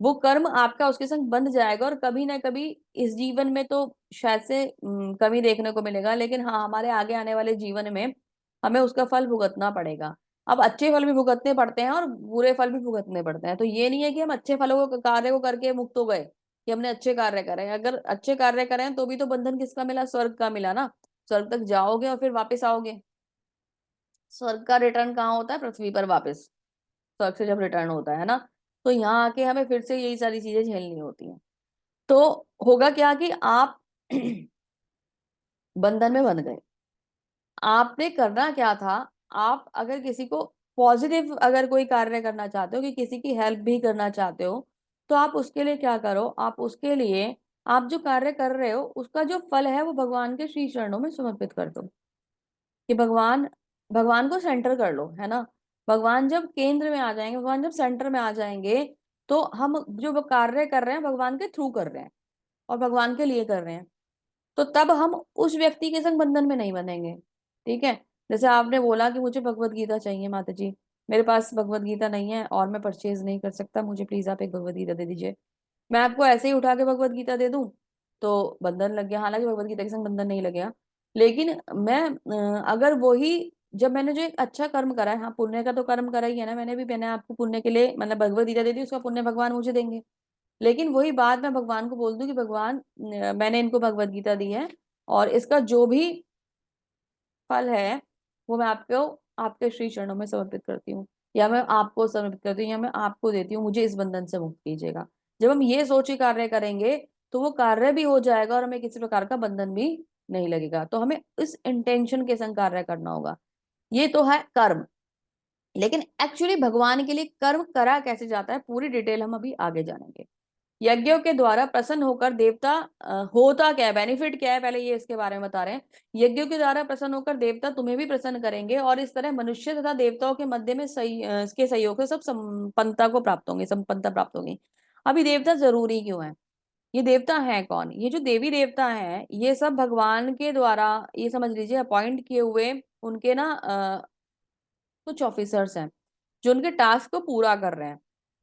वो कर्म आपका उसके संग बंध जाएगा, और कभी ना कभी इस जीवन में तो शायद से कमी देखने को मिलेगा, लेकिन हाँ हमारे आगे आने वाले जीवन में हमें उसका फल भुगतना पड़ेगा। अब अच्छे फल भी भुगतने पड़ते हैं और बुरे फल भी भुगतने पड़ते हैं, तो ये नहीं है कि हम अच्छे फलों को, कार्य को करके मुक्त हो गए, कि हमने अच्छे कार्य करे। अगर अच्छे कार्य करें तो भी तो बंधन किसका मिला, स्वर्ग का मिला ना। स्वर्ग तक जाओगे और फिर वापस आओगे। स्वर्ग का रिटर्न कहाँ होता है, पृथ्वी पर वापस, स्वर्ग से जब रिटर्न होता है ना। तो यहाँ आके हमें फिर से यही सारी चीजें झेलनी होती हैं। तो होगा क्या कि आप बंधन में बंध गए। आपने करना क्या था, आप अगर किसी को पॉजिटिव, अगर कोई कार्य करना चाहते हो, कि किसी की हेल्प भी करना चाहते हो, तो आप उसके लिए क्या करो, आप उसके लिए, आप जो कार्य कर रहे हो उसका जो फल है वो भगवान के श्री चरणों में समर्पित कर दो। कि भगवान, भगवान को सेंटर कर लो, है ना। भगवान जब केंद्र में आ जाएंगे, भगवान जब सेंटर में आ जाएंगे, तो हम जो वो कार्य कर रहे हैं भगवान के थ्रू कर रहे हैं और भगवान के लिए कर रहे हैं, तो तब हम उस व्यक्ति के संग बंधन में नहीं बनेंगे। ठीक है, जैसे आपने बोला कि मुझे भगवत गीता चाहिए माता जी, मेरे पास भगवत गीता नहीं है और मैं परचेज नहीं कर सकता, मुझे प्लीज आप एक भगवत गीता दे दीजिए। मैं आपको ऐसे ही उठा के भगवत गीता दे दूं तो बंधन लग गया, हालांकि भगवत गीता के संग बंधन नहीं लगेगा। लेकिन मैं अगर वही, जब मैंने जो एक अच्छा कर्म करा है, हाँ पुण्य का तो कर्म करा ही है ना मैंने भी, मैंने आपको पुण्य के लिए मतलब भगवत गीता दे दी, उसका पुण्य भगवान मुझे देंगे। लेकिन वही बात मैं भगवान को बोल दूं कि भगवान मैंने इनको भगवत गीता दी है और इसका जो भी फल है वो मैं आपको आपके श्री चरणों में समर्पित करती हूँ, या मैं आपको समर्पित करती हूँ, या मैं आपको देती हूँ, मुझे इस बंधन से मुक्त कीजिएगा। जब हम ये सोच के कार्य करेंगे तो वो कार्य भी हो जाएगा और हमें किसी प्रकार का बंधन भी नहीं लगेगा। तो हमें इस इंटेंशन के संग कार्य करना होगा। ये तो है कर्म। लेकिन एक्चुअली भगवान के लिए कर्म करा कैसे जाता है, पूरी डिटेल हम अभी आगे जानेंगे। यज्ञों के द्वारा प्रसन्न होकर देवता होता क्या है, बेनिफिट क्या है, पहले ये इसके बारे में बता रहे हैं। यज्ञों के द्वारा प्रसन्न होकर देवता तुम्हें भी प्रसन्न करेंगे और इस तरह मनुष्य तथा देवताओं के मध्य में सही इसके सहयोग से सब संपन्नता को प्राप्त होंगे, संपन्नता प्राप्त होगी। अभी देवता जरूरी क्यों है? ये देवता है कौन? ये जो देवी देवता हैं ये सब भगवान के द्वारा, ये समझ लीजिए अपॉइंट किए हुए उनके ना कुछ ऑफिसर्स हैं जो उनके टास्क को पूरा कर रहे हैं।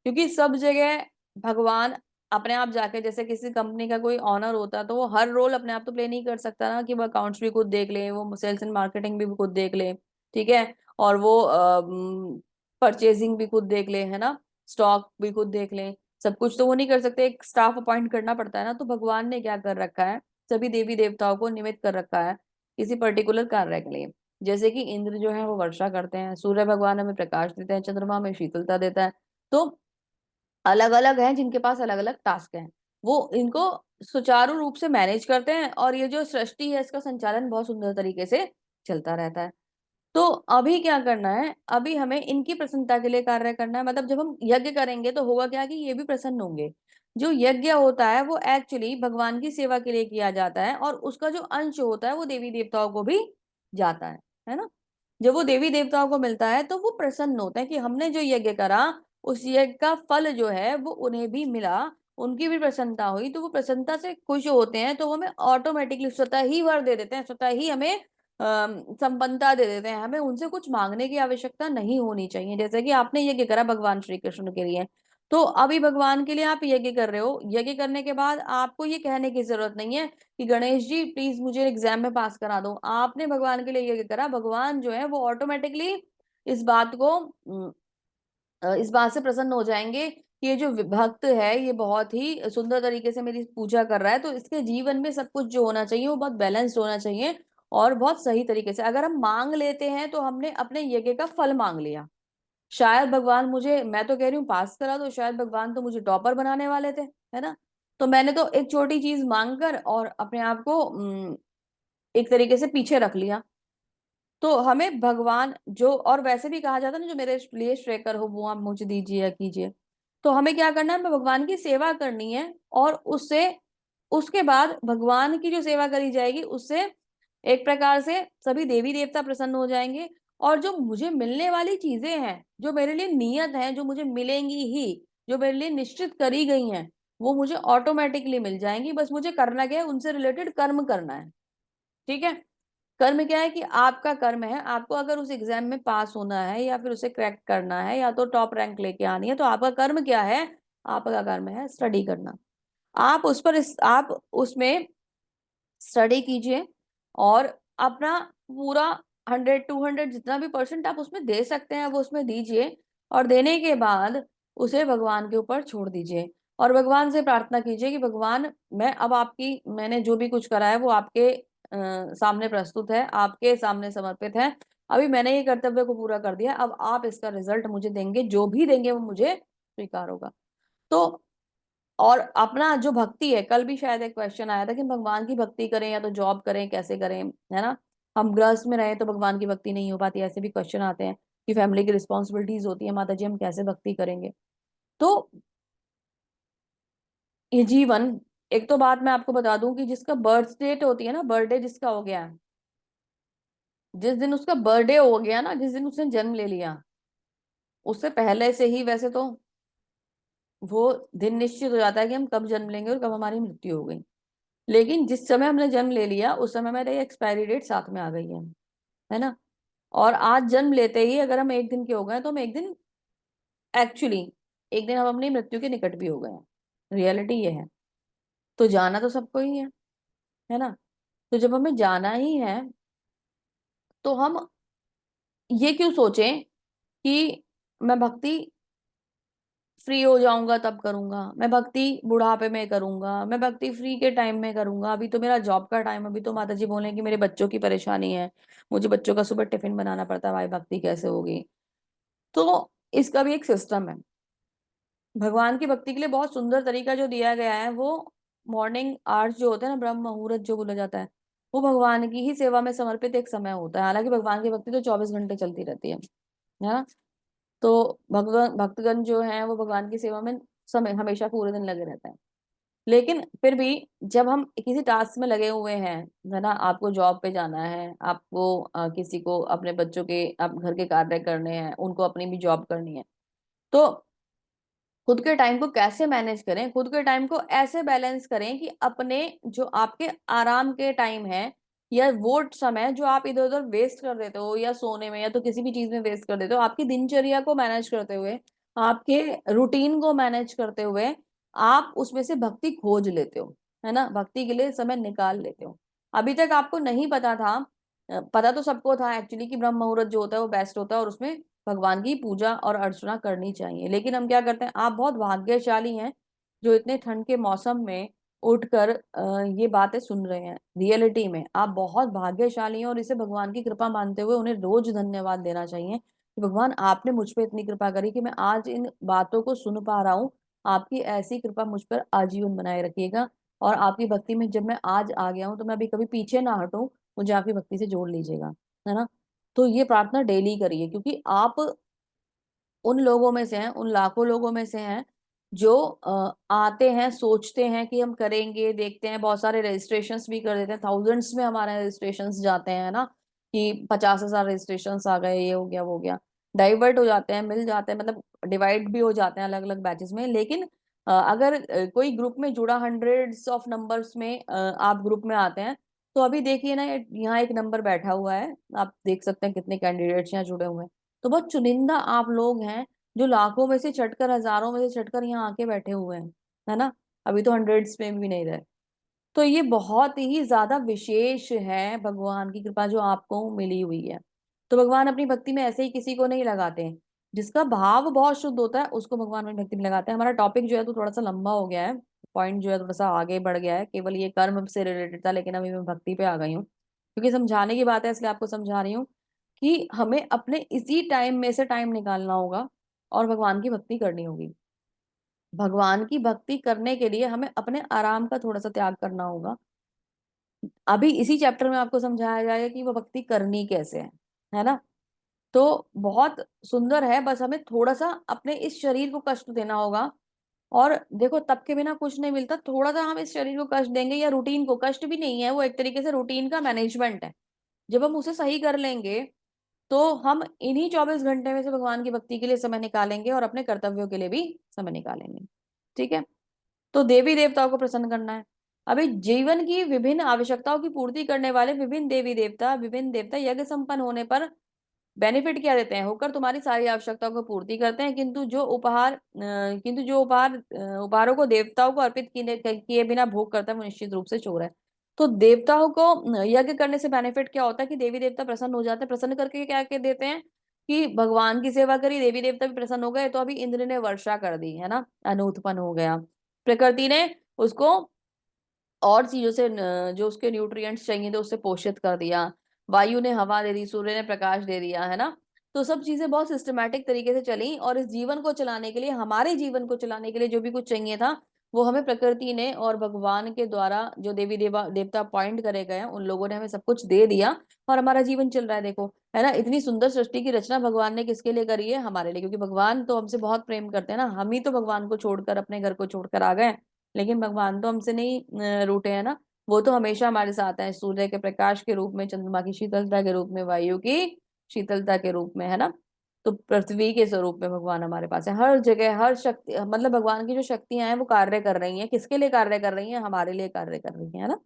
क्योंकि सब जगह भगवान अपने आप जाके, जैसे किसी कंपनी का कोई ऑनर होता है तो वो हर रोल अपने आप तो प्ले नहीं कर सकता ना, कि वो अकाउंट्स भी खुद देख ले, वो सेल्स एंड मार्केटिंग भी खुद देख ले, ठीक है, और वो परचेजिंग भी खुद देख ले, है ना, स्टॉक भी खुद देख ले। सब कुछ तो वो नहीं कर सकते, एक स्टाफ अपॉइंट करना पड़ता है ना। तो भगवान ने क्या कर रखा है, सभी देवी देवताओं को निमित्त कर रखा है किसी पर्टिकुलर कार्य के लिए। जैसे कि इंद्र जो है वो वर्षा करते हैं, सूर्य भगवान हमें प्रकाश देते हैं, चंद्रमा हमें शीतलता देता है। तो अलग अलग हैं जिनके पास अलग अलग टास्क हैं, वो इनको सुचारू रूप से मैनेज करते हैं और ये जो सृष्टि है इसका संचालन बहुत सुंदर तरीके से चलता रहता है। तो अभी क्या करना है, अभी हमें इनकी प्रसन्नता के लिए कार्य करना है। मतलब जब हम यज्ञ करेंगे तो होगा क्या कि ये भी प्रसन्न होंगे। जो यज्ञ होता है वो एक्चुअली भगवान की सेवा के लिए किया जाता है और उसका जो अंश होता है वो देवी देवताओं को भी जाता है ना। जब वो देवी देवताओं को मिलता है तो वो प्रसन्न होते हैं कि हमने जो यज्ञ करा उस यज्ञ का फल जो है वो उन्हें भी मिला, उनकी भी प्रसन्नता हुई, तो वो प्रसन्नता से खुश होते हैं। तो वो हमें ऑटोमेटिकली स्वतः ही वर दे देते हैं, स्वतः ही हमें संपन्नता दे देते हैं। हमें उनसे कुछ मांगने की आवश्यकता नहीं होनी चाहिए। जैसे कि आपने यज्ञ करा भगवान श्री कृष्ण के लिए, तो अभी भगवान के लिए आप यज्ञ कर रहे हो, यज्ञ करने के बाद आपको ये कहने की जरूरत नहीं है कि गणेश जी प्लीज मुझे एग्जाम में पास करा दो। आपने भगवान के लिए यज्ञ करा, भगवान जो है वो ऑटोमेटिकली इस बात को इस बात से प्रसन्न हो जाएंगे कि ये जो भक्त है ये बहुत ही सुंदर तरीके से मेरी पूजा कर रहा है, तो इसके जीवन में सब कुछ जो होना चाहिए वो बहुत बैलेंस्ड होना चाहिए और बहुत सही तरीके से। अगर हम मांग लेते हैं तो हमने अपने यज्ञ का फल मांग लिया। शायद भगवान मुझे, मैं तो कह रही हूँ पास करा, तो शायद भगवान तो मुझे टॉपर बनाने वाले थे, है ना। तो मैंने तो एक छोटी चीज मांग कर और अपने आप को एक तरीके से पीछे रख लिया। तो हमें भगवान जो, और वैसे भी कहा जाता है ना, जो मेरे लिए श्रेकर हो वो आप मुझे दीजिए या कीजिए। तो हमें क्या करना है, हमें भगवान की सेवा करनी है और उससे, उसके बाद भगवान की जो सेवा करी जाएगी उससे एक प्रकार से सभी देवी देवता प्रसन्न हो जाएंगे। और जो मुझे मिलने वाली चीजें हैं, जो मेरे लिए नियत हैं, जो मुझे मिलेंगी ही, जो मेरे लिए निश्चित करी गई हैं, वो मुझे ऑटोमेटिकली मिल जाएंगी। बस मुझे करना क्या है, उनसे रिलेटेड कर्म करना है। ठीक है। कर्म क्या है कि आपका कर्म है, आपको अगर उस एग्जाम में पास होना है या फिर उसे क्रैक करना है या तो टॉप रैंक लेके आनी है, तो आपका कर्म क्या है? आपका कर्म है स्टडी करना। आप उस पर आप उसमें स्टडी कीजिए और अपना पूरा 100 200 जितना भी परसेंट आप उसमें दे सकते हैं वो उसमें दीजिए। और देने के बाद उसे भगवान के ऊपर छोड़ दीजिए और भगवान से प्रार्थना कीजिए कि भगवान मैं अब आपकी, मैंने जो भी कुछ करा है वो आपके सामने प्रस्तुत है, आपके सामने समर्पित है। अभी मैंने ये कर्तव्य को पूरा कर दिया, अब आप इसका रिजल्ट मुझे देंगे, जो भी देंगे वो मुझे स्वीकार होगा। तो और अपना जो भक्ति है, कल भी शायद एक क्वेश्चन आया था कि भगवान की भक्ति करें या तो जॉब करें, कैसे करें, है ना। हम गृहस्थ में रहे तो भगवान की भक्ति नहीं हो पाती, ऐसे भी क्वेश्चन आते हैं कि फैमिली की रिस्पॉन्सिबिलिटीज होती है, माता जी हम कैसे भक्ति करेंगे। तो ये जीवन, एक तो बात मैं आपको बता दूं कि जिसका बर्थ डेट होती है ना, बर्थडे जिसका हो गया है, जिस दिन उसका बर्थडे हो गया ना, जिस दिन उसने जन्म ले लिया, उससे पहले से ही वैसे तो वो दिन निश्चित हो जाता है कि हम कब जन्म लेंगे और कब हमारी मृत्यु हो गई। लेकिन जिस समय हमने जन्म ले लिया उस समय मेरी एक्सपायरी डेट साथ में आ गई है ना। और आज जन्म लेते ही अगर हम एक दिन के हो गए तो हम एक दिन, एक्चुअली एक दिन हम अपनी मृत्यु के निकट भी हो गए हैं। रियलिटी ये है। तो जाना तो सबको ही है ना। तो जब हमें जाना ही है तो हम ये क्यों सोचें कि मैं भक्ति फ्री हो जाऊंगा तब करूंगा, मैं भक्ति बुढ़ापे में करूंगा, मैं भक्ति फ्री के टाइम में करूंगा, अभी तो मेरा जॉब का टाइम, अभी तो माता जी बोले कि मेरे बच्चों की परेशानी है, मुझे बच्चों का सुबह टिफिन बनाना पड़ता है, भाई भक्ति कैसे होगी। तो इसका भी एक सिस्टम है। भगवान की भक्ति के लिए बहुत सुंदर तरीका जो दिया गया है, वो मॉर्निंग आवर्स जो होते हैं ना, ब्रह्म मुहूर्त जो बोला जाता है, वो भगवान की ही सेवा में समर्पित एक समय होता है। हालांकि भगवान की भक्ति तो 24 घंटे चलती रहती है ना। तो भगवान भक्तगण जो है वो भगवान की सेवा में समय हमेशा पूरे दिन लगे रहते हैं। लेकिन फिर भी जब हम किसी टास्क में लगे हुए हैं, है ना, आपको जॉब पे जाना है, आपको किसी को अपने बच्चों के आप घर के कार्य करने हैं, उनको अपनी भी जॉब करनी है, तो खुद के टाइम को कैसे मैनेज करें, खुद के टाइम को ऐसे बैलेंस करें कि अपने जो आपके आराम के टाइम है, या वो समय जो आप इधर उधर वेस्ट कर देते हो, या सोने में या तो किसी भी चीज में वेस्ट कर देते हो, आपकी दिनचर्या को मैनेज करते हुए, आपके रूटीन को मैनेज करते हुए आप उसमें से भक्ति खोज लेते हो, है ना, भक्ति के लिए समय निकाल लेते हो। अभी तक आपको नहीं पता था, पता तो सबको था एक्चुअली कि ब्रह्म मुहूर्त जो होता है वो बेस्ट होता है और उसमें भगवान की पूजा और अर्चना करनी चाहिए। लेकिन हम क्या करते हैं, आप बहुत भाग्यशाली हैं जो इतने ठंड के मौसम में उठकर ये बातें सुन रहे हैं। रियलिटी में आप बहुत भाग्यशाली हैं और इसे भगवान की कृपा मानते हुए उन्हें रोज धन्यवाद देना चाहिए कि भगवान आपने मुझ पे इतनी कृपा करी कि मैं आज इन बातों को सुन पा रहा हूँ। आपकी ऐसी कृपा मुझ पर आजीवन बनाए रखिएगा, और आपकी भक्ति में जब मैं आज आ गया हूँ तो मैं अभी कभी पीछे ना हटूं, मुझे आपकी भक्ति से जोड़ लीजिएगा, है ना। तो ये प्रार्थना डेली करिए, क्योंकि आप उन लोगों में से हैं, उन लाखों लोगों में से हैं जो आते हैं, सोचते हैं कि हम करेंगे, देखते हैं, बहुत सारे रजिस्ट्रेशंस भी कर देते हैं, थाउजेंड्स में हमारे रजिस्ट्रेशंस जाते हैं ना, कि 50,000 रजिस्ट्रेशंस आ गए, ये हो गया वो हो गया, डाइवर्ट हो जाते हैं, मिल जाते हैं, मतलब डिवाइड भी हो जाते हैं अलग अलग बैचेस में। लेकिन अगर कोई ग्रुप में जुड़ा, हंड्रेड्स ऑफ नंबर्स में आप ग्रुप में आते हैं, तो अभी देखिए ना, यहाँ एक नंबर बैठा हुआ है, आप देख सकते हैं कितने कैंडिडेट्स यहाँ जुड़े हुए हैं। तो बहुत चुनिंदा आप लोग हैं जो लाखों में से छटकर, हजारों में से छटकर यहाँ आके बैठे हुए हैं, है ना। अभी तो हंड्रेड्स में भी नहीं रहे। तो ये बहुत ही ज्यादा विशेष है भगवान की कृपा जो आपको मिली हुई है। तो भगवान अपनी भक्ति में ऐसे ही किसी को नहीं लगाते हैं, जिसका भाव बहुत शुद्ध होता है उसको भगवान अपनी भक्ति में लगाते हैं। हमारा टॉपिक जो है तो थोड़ा सा लंबा हो गया है, पॉइंट जो है थोड़ा सा आगे बढ़ गया है, केवल ये कर्म से रिलेटेड था, लेकिन अभी मैं भक्ति पे आ गई हूँ क्योंकि समझाने की बात है, इसलिए आपको समझा रही हूँ कि हमें अपने इसी टाइम में से टाइम निकालना होगा और भगवान की भक्ति करनी होगी। भगवान की भक्ति करने के लिए हमें अपने आराम का थोड़ा सा त्याग करना होगा। अभी इसी चैप्टर में आपको समझाया जाएगा कि वो भक्ति करनी कैसे है ना। तो बहुत सुंदर है, बस हमें थोड़ा सा अपने इस शरीर को कष्ट देना होगा। और देखो, तप के बिना कुछ नहीं मिलता, थोड़ा सा हम इस शरीर को कष्ट देंगे, या रूटीन को, कष्ट भी नहीं है, वो एक तरीके से रूटीन का मैनेजमेंट है। जब हम उसे सही कर लेंगे तो हम इन्हीं 24 घंटे में से भगवान की भक्ति के लिए समय निकालेंगे और अपने कर्तव्यों के लिए भी समय निकालेंगे। ठीक है। तो देवी देवताओं को प्रसन्न करना है। अभी जीवन की विभिन्न आवश्यकताओं की पूर्ति करने वाले विभिन्न देवी देवता, विभिन्न देवता यज्ञ संपन्न होने पर बेनिफिट क्या देते हैं, होकर तुम्हारी सारी आवश्यकताओं को पूर्ति करते हैं, किंतु जो उपहारों को देवताओं को अर्पित किए बिना भोग करता है वो निश्चित रूप से चोर है। तो देवताओं को यज्ञ करने से बेनिफिट क्या होता है कि देवी देवता प्रसन्न हो जाते हैं। प्रसन्न करके क्या क्या देते हैं कि भगवान की सेवा करी, देवी देवता भी प्रसन्न हो गए, तो अभी इंद्र ने वर्षा कर दी, है ना, अनु उत्पन्न हो गया, प्रकृति ने उसको और चीजों से जो उसके न्यूट्रिएंट्स चाहिए थे उससे पोषित कर दिया, वायु ने हवा दे दी, सूर्य ने प्रकाश दे दिया, है ना। तो सब चीजें बहुत सिस्टमेटिक तरीके से चली, और इस जीवन को चलाने के लिए, हमारे जीवन को चलाने के लिए जो भी कुछ चाहिए था वो हमें प्रकृति ने और भगवान के द्वारा जो देवी देवता अपॉइंट करे गए हैं, उन लोगों ने हमें सब कुछ दे दिया, और हमारा जीवन चल रहा है। देखो, है ना, इतनी सुंदर सृष्टि की रचना भगवान ने किसके लिए करी है, हमारे लिए, क्योंकि भगवान तो हमसे बहुत प्रेम करते हैं ना। हम ही तो भगवान को छोड़कर, अपने घर को छोड़कर आ गए, लेकिन भगवान तो हमसे नहीं रूठे हैं ना। वो तो हमेशा हमारे साथ है, सूर्य के प्रकाश के रूप में, चंद्रमा की शीतलता के रूप में, वायु की शीतलता के रूप में, है ना। तो पृथ्वी के स्वरूप में भगवान हमारे पास है, हर जगह, हर शक्ति, मतलब भगवान की जो शक्तियां हैं वो कार्य कर रही हैं, किसके लिए कार्य कर रही हैं, हमारे लिए कार्य कर रही है ना।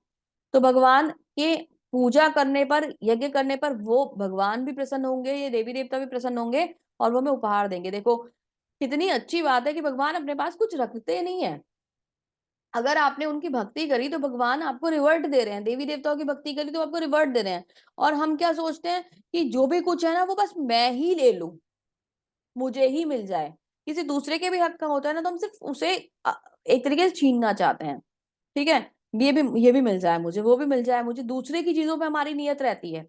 तो भगवान के पूजा करने पर, यज्ञ करने पर वो भगवान भी प्रसन्न होंगे, ये देवी देवता भी प्रसन्न होंगे, और वो हमें उपहार देंगे। देखो कितनी अच्छी बात है कि भगवान अपने पास कुछ रखते नहीं है। अगर आपने उनकी भक्ति करी तो भगवान आपको रिवर्ट दे रहे हैं, देवी देवताओं की भक्ति करी तो आपको रिवर्ट दे रहे हैं। और हम क्या सोचते हैं कि जो भी कुछ है ना वो बस मैं ही ले लूं, मुझे ही मिल जाए, किसी दूसरे के भी हक का होता है ना, तो हम सिर्फ उसे एक तरीके से छीनना चाहते हैं। ठीक है, ये भी मिल जाए मुझे, वो भी मिल जाए मुझे, दूसरे की चीजों पे हमारी नियत रहती है।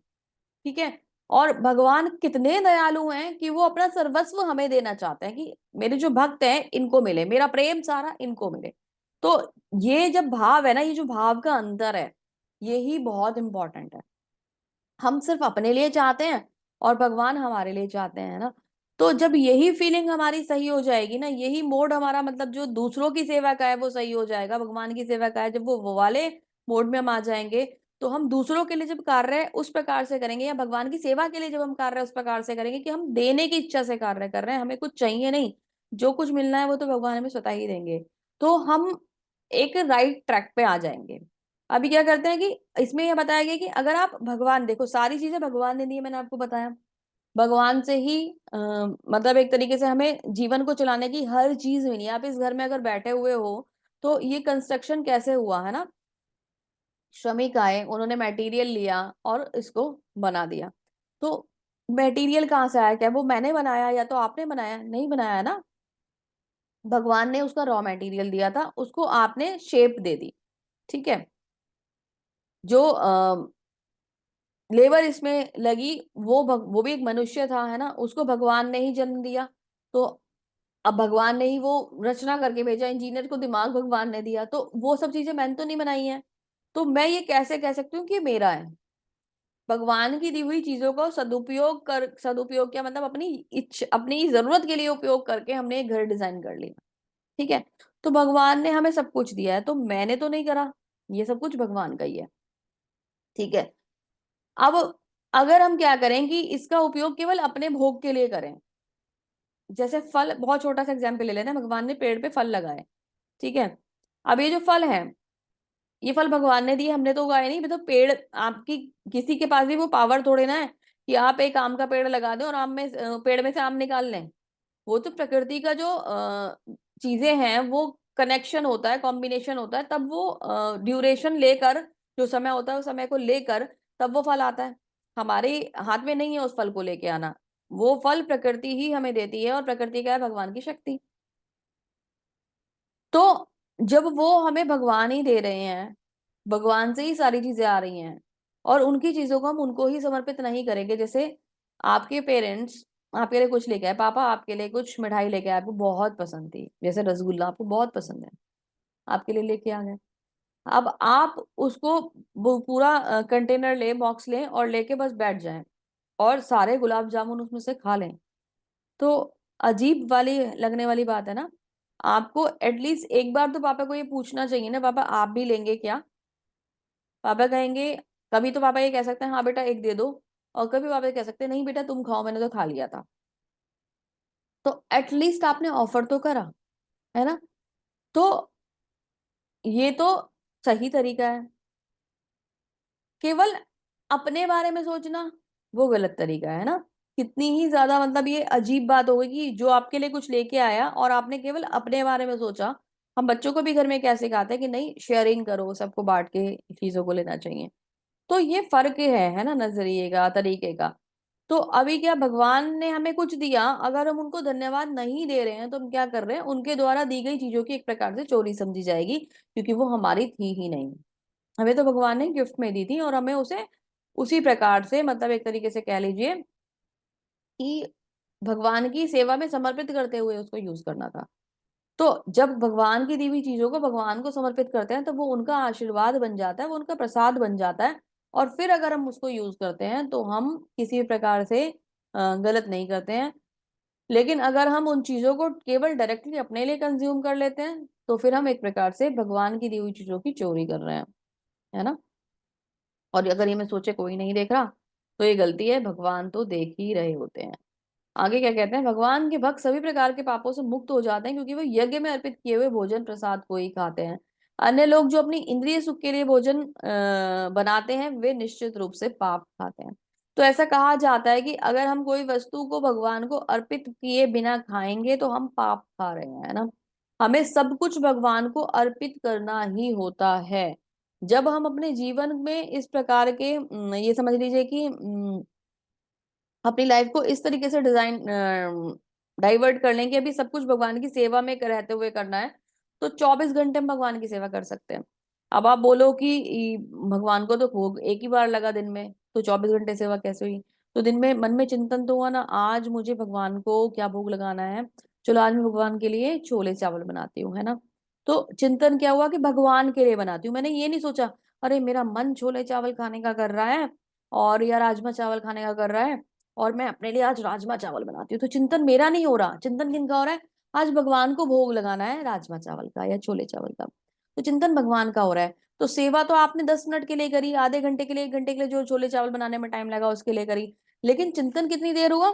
ठीक है। और भगवान कितने दयालु हैं कि वो अपना सर्वस्व हमें देना चाहते हैं कि मेरे जो भक्त हैं इनको मिले, मेरा प्रेम सारा इनको मिले। तो ये जब भाव है ना, ये जो भाव का अंतर है, यही बहुत इंपॉर्टेंट है। हम सिर्फ अपने लिए चाहते हैं और भगवान हमारे लिए चाहते हैं ना। तो जब यही फीलिंग हमारी सही हो जाएगी ना, यही मोड हमारा, मतलब जो दूसरों की सेवा का है वो सही हो जाएगा, भगवान की सेवा का है, जब वो वाले मोड में हम आ जाएंगे, तो हम दूसरों के लिए जब कार्य उस प्रकार से करेंगे, या भगवान की सेवा के लिए जब हम कार्य उस प्रकार से करेंगे कि हम देने की इच्छा से कार्य कर रहे हैं, हमें कुछ चाहिए नहीं, जो कुछ मिलना है वो तो भगवान हमें स्वतः ही देंगे, तो हम एक राइट ट्रैक पे आ जाएंगे। अभी क्या करते हैं कि इसमें यह बताया गया कि अगर आप भगवान, देखो सारी चीजें भगवान ने दी है, मैंने आपको बताया, भगवान से ही मतलब एक तरीके से हमें जीवन को चलाने की हर चीज मिली है। आप इस घर में अगर बैठे हुए हो, तो ये कंस्ट्रक्शन कैसे हुआ है ना, श्रमिक आए, उन्होंने मटेरियल लिया और इसको बना दिया। तो मटेरियल कहाँ से आया, क्या वो मैंने बनाया या तो आपने बनाया, नहीं बनाया ना, भगवान ने उसका रॉ मटेरियल दिया था, उसको आपने शेप दे दी। ठीक है। जो लेबर इसमें लगी, वो भी एक मनुष्य था, है ना, उसको भगवान ने ही जन्म दिया। तो अब भगवान ने ही वो रचना करके भेजा, इंजीनियर को दिमाग भगवान ने दिया, तो वो सब चीजें मैंने तो नहीं बनाई है। तो मैं ये कैसे कह सकती हूँ कि ये मेरा है। भगवान की दी हुई चीजों को सदुपयोग क्या मतलब, अपनी जरूरत के लिए उपयोग करके हमने एक घर डिजाइन कर लिया। ठीक है। तो भगवान ने हमें सब कुछ दिया है, तो मैंने तो नहीं करा, ये सब कुछ भगवान का ही है। ठीक है। अब अगर हम क्या करें कि इसका उपयोग केवल अपने भोग के लिए करें, जैसे फल, बहुत छोटा सा एग्जाम्पल ले लेते हैं, भगवान ने पेड़ पे फल लगाए। ठीक है। अब ये जो फल है, ये फल भगवान ने दिए, हमने तो उगाए नहीं, तो पेड़ आपकी, किसी के पास भी वो पावर थोड़े ना है कि आप एक आम का पेड़ लगा दें और पेड़ में से आम निकाल लें। वो तो प्रकृति का जो चीजें हैं, वो कनेक्शन होता है, कॉम्बिनेशन होता है, तब वो ड्यूरेशन लेकर, जो समय होता है उस समय को लेकर तब वो फल आता है। हमारे हाथ में नहीं है उस फल को लेके आना, वो फल प्रकृति ही हमें देती है, और प्रकृति का है भगवान की शक्ति। तो जब वो हमें भगवान ही दे रहे हैं, भगवान से ही सारी चीजें आ रही हैं, और उनकी चीजों को हम उनको ही समर्पित नहीं करेंगे, जैसे आपके पेरेंट्स आपके लिए कुछ लेके आए, पापा आपके लिए कुछ मिठाई लेके आए, आपको बहुत पसंद थी, जैसे रसगुल्ला आपको बहुत पसंद है, आपके लिए लेके आ गए। अब आप उसको वो पूरा कंटेनर ले, बॉक्स लें और लेके बस बैठ जाएं और सारे गुलाब जामुन उसमें से खा लें, तो अजीब वाली लगने वाली बात है ना। आपको एटलीस्ट एक बार तो पापा को ये पूछना चाहिए ना, पापा आप भी लेंगे क्या। पापा कहेंगे, कभी तो पापा ये कह सकते हैं हाँ बेटा एक दे दो, और कभी पापा ये कह सकते हैं नहीं बेटा तुम खाओ, मैंने तो खा लिया था। तो एटलीस्ट आपने ऑफर तो करा, है ना। तो ये तो सही तरीका है। केवल अपने बारे में सोचना वो गलत तरीका है ना। कितनी ही ज्यादा, मतलब ये अजीब बात हो गई कि जो आपके लिए कुछ लेके आया और आपने केवल अपने बारे में सोचा। हम बच्चों को भी घर में कैसे सिखाते हैं कि नहीं शेयरिंग करो, सबको बांट के चीजों को लेना चाहिए। तो ये फर्क है ना, नजरिए का, तरीके का। तो अभी क्या, भगवान ने हमें कुछ दिया, अगर हम उनको धन्यवाद नहीं दे रहे हैं तो हम क्या कर रहे हैं, उनके द्वारा दी गई चीजों की एक प्रकार से चोरी समझी जाएगी, क्योंकि वो हमारी थी ही नहीं। हमें तो भगवान ने गिफ्ट में दी थी, और हमें उसे उसी प्रकार से, मतलब एक तरीके से कह लीजिए कि भगवान की सेवा में समर्पित करते हुए उसको यूज करना था। तो जब भगवान की दी हुई चीजों को भगवान को समर्पित करते हैं, तो वो उनका आशीर्वाद बन जाता है, वो उनका प्रसाद बन जाता है। और फिर अगर हम उसको यूज करते हैं तो हम किसी भी प्रकार से गलत नहीं करते हैं। लेकिन अगर हम उन चीजों को केवल डायरेक्टली अपने लिए कंज्यूम कर लेते हैं, तो फिर हम एक प्रकार से भगवान की दी हुई चीजों की चोरी कर रहे हैं, है ना। और अगर ये मैं सोचे कोई नहीं देख रहा, तो ये गलती है, भगवान तो देख ही रहे होते हैं। आगे क्या कहते हैं, भगवान के भक्त सभी प्रकार के पापों से मुक्त हो जाते हैं, क्योंकि वो यज्ञ में अर्पित किए हुए भोजन प्रसाद को ही खाते हैं। अन्य लोग जो अपनी इंद्रिय सुख के लिए भोजन बनाते हैं, वे निश्चित रूप से पाप खाते हैं। तो ऐसा कहा जाता है कि अगर हम कोई वस्तु को भगवान को अर्पित किए बिना खाएंगे तो हम पाप खा रहे हैं, है ना। हमें सब कुछ भगवान को अर्पित करना ही होता है। जब हम अपने जीवन में इस प्रकार के ये समझ लीजिए कि अपनी लाइफ को इस तरीके से डिजाइन डाइवर्ट कर लेंगे, अभी सब कुछ भगवान की सेवा में रहते हुए करना है, तो 24 घंटे हम भगवान की सेवा कर सकते हैं। अब आप बोलो कि भगवान को तो भोग एक ही बार लगा दिन में, तो 24 घंटे सेवा कैसे हुई? तो दिन में मन में चिंतन तो हुआ ना, आज मुझे भगवान को क्या भोग लगाना है, चलो आज मैं भगवान के लिए छोले चावल बनाती हूँ, है ना। तो चिंतन क्या हुआ कि भगवान के लिए बनाती हूँ, मैंने ये नहीं सोचा अरे मेरा मन छोले चावल खाने का कर रहा है और या राजमा चावल खाने का कर रहा है और मैं अपने लिए आज राजमा चावल बनाती हूँ। तो चिंतन मेरा नहीं हो रहा, चिंतन किनका हो रहा है? आज भगवान को भोग लगाना है राजमा चावल का या छोले चावल का, तो चिंतन भगवान का हो रहा है। तो सेवा तो आपने 10 मिनट के लिए करी, आधे घंटे के लिए, 1 घंटे के लिए जो छोले चावल बनाने में टाइम लगा उसके लिए करी, लेकिन चिंतन कितनी देर हुआ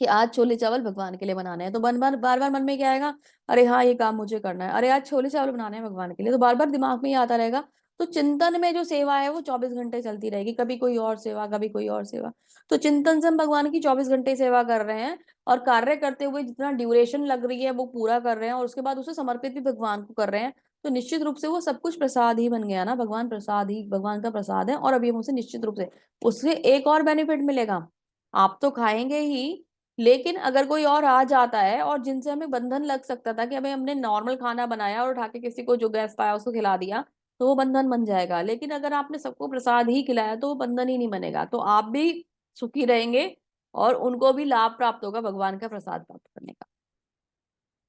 कि आज छोले चावल भगवान के लिए बनाने हैं। तो बार बार मन में क्या आएगा, अरे हाँ ये काम मुझे करना है, अरे आज छोले चावल बनाने हैं भगवान के लिए, तो बार बार दिमाग में ही आता रहेगा। तो चिंतन में जो सेवा है वो 24 घंटे चलती रहेगी, कभी कोई और सेवा, कभी कोई और सेवा। तो चिंतन से हम भगवान की 24 घंटे सेवा कर रहे हैं, और कार्य करते हुए जितना ड्यूरेशन लग रही है वो पूरा कर रहे हैं, और उसके बाद उसे समर्पित भी भगवान को कर रहे हैं। तो निश्चित रूप से वो सब कुछ प्रसाद ही बन गया ना, भगवान प्रसाद ही, भगवान का प्रसाद है। और अभी हम उसे निश्चित रूप से, उससे एक और बेनिफिट मिलेगा, आप तो खाएंगे ही, लेकिन अगर कोई और आ जाता है और जिनसे हमें बंधन लग सकता था कि अभी हमने नॉर्मल खाना बनाया और उठा के किसी को जो गेस्ट आया उसको खिला दिया, तो वो बंधन बन जाएगा। लेकिन अगर आपने सबको प्रसाद ही खिलाया तो वो बंधन ही नहीं बनेगा, तो आप भी सुखी रहेंगे और उनको भी लाभ प्राप्त होगा भगवान का प्रसाद प्राप्त करने का।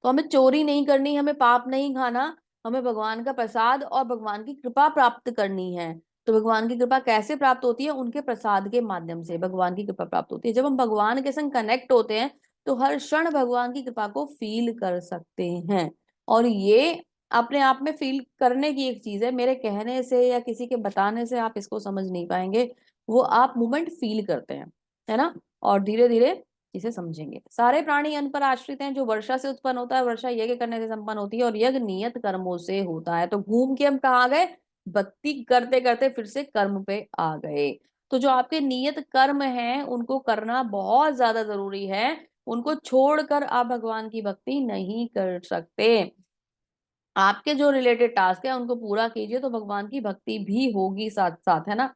तो हमें चोरी नहीं करनी, हमें पाप नहीं खाना, हमें भगवान का प्रसाद और भगवान की कृपा प्राप्त करनी है। तो भगवान की कृपा कैसे प्राप्त होती है? उनके प्रसाद के माध्यम से भगवान की कृपा प्राप्त होती है। जब हम भगवान के संग कनेक्ट होते हैं तो हर क्षण भगवान की कृपा को फील कर सकते हैं। और ये अपने आप में फील करने की एक चीज है, मेरे कहने से या किसी के बताने से आप इसको समझ नहीं पाएंगे, वो आप मोमेंट फील करते हैं, है ना। और धीरे धीरे इसे समझेंगे। सारे प्राणी अन्न पर आश्रित हैं, जो वर्षा से उत्पन्न होता है, वर्षा यज्ञ करने से संपन्न होती है और यज्ञ नियत कर्मों से होता है। तो घूम के हम कहाँ आ गए? भक्ति करते करते फिर से कर्म पे आ गए। तो जो आपके नियत कर्म हैं उनको करना बहुत ज्यादा जरूरी है, उनको छोड़कर आप भगवान की भक्ति नहीं कर सकते। आपके जो रिलेटेड टास्क है उनको पूरा कीजिए तो भगवान की भक्ति भी होगी साथ साथ, है ना।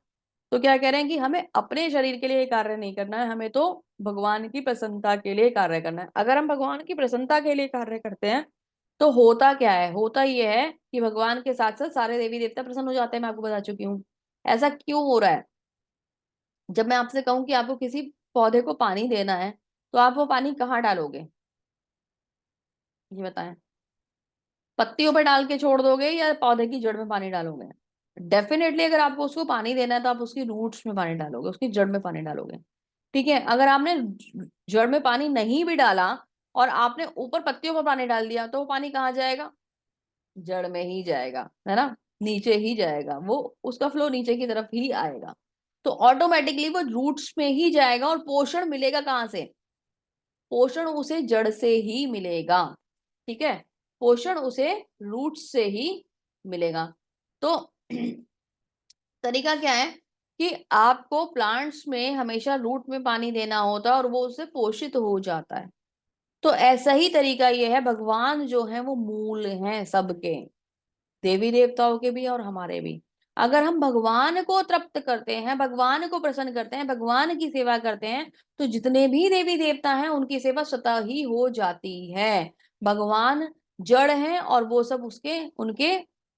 तो क्या कह रहे हैं कि हमें अपने शरीर के लिए कार्य नहीं करना है, हमें तो भगवान की प्रसन्नता के लिए कार्य करना है। अगर हम भगवान की प्रसन्नता के लिए कार्य करते हैं तो होता क्या है? होता ये है कि भगवान के साथ साथ सारे देवी देवता प्रसन्न हो जाते हैं, मैं आपको बता चुकी हूँ। ऐसा क्यों हो रहा है? जब मैं आपसे कहूं कि आपको किसी पौधे को पानी देना है, तो आप वो पानी कहाँ डालोगे? ये बताएं। पत्तियों पे डाल के छोड़ दोगे या पौधे की जड़ में पानी डालोगे? डेफिनेटली अगर आपको उसको पानी देना है तो आप उसकी रूट्स में पानी डालोगे, उसकी जड़ में पानी डालोगे। ठीक है, अगर आपने जड़ में पानी नहीं भी डाला और आपने ऊपर पत्तियों पर पानी डाल दिया, तो वो पानी कहाँ जाएगा? जड़ में ही जाएगा, है ना, नीचे ही जाएगा वो, उसका फ्लो नीचे की तरफ ही आएगा। तो ऑटोमेटिकली वो रूट्स में ही जाएगा। और पोषण मिलेगा कहाँ से? पोषण उसे जड़ से ही मिलेगा। ठीक है, पोषण उसे रूट से ही मिलेगा। तो तरीका क्या है कि आपको प्लांट्स में हमेशा रूट में पानी देना होता है और वो उससे पोषित हो जाता है। तो ऐसा ही तरीका ये है, भगवान जो है वो मूल हैं सबके, देवी देवताओं के भी और हमारे भी। अगर हम भगवान को तृप्त करते हैं, भगवान को प्रसन्न करते हैं, भगवान की सेवा करते हैं, तो जितने भी देवी देवता हैं उनकी सेवा स्वतः ही हो जाती है। भगवान जड़ हैं और वो सब उसके उनके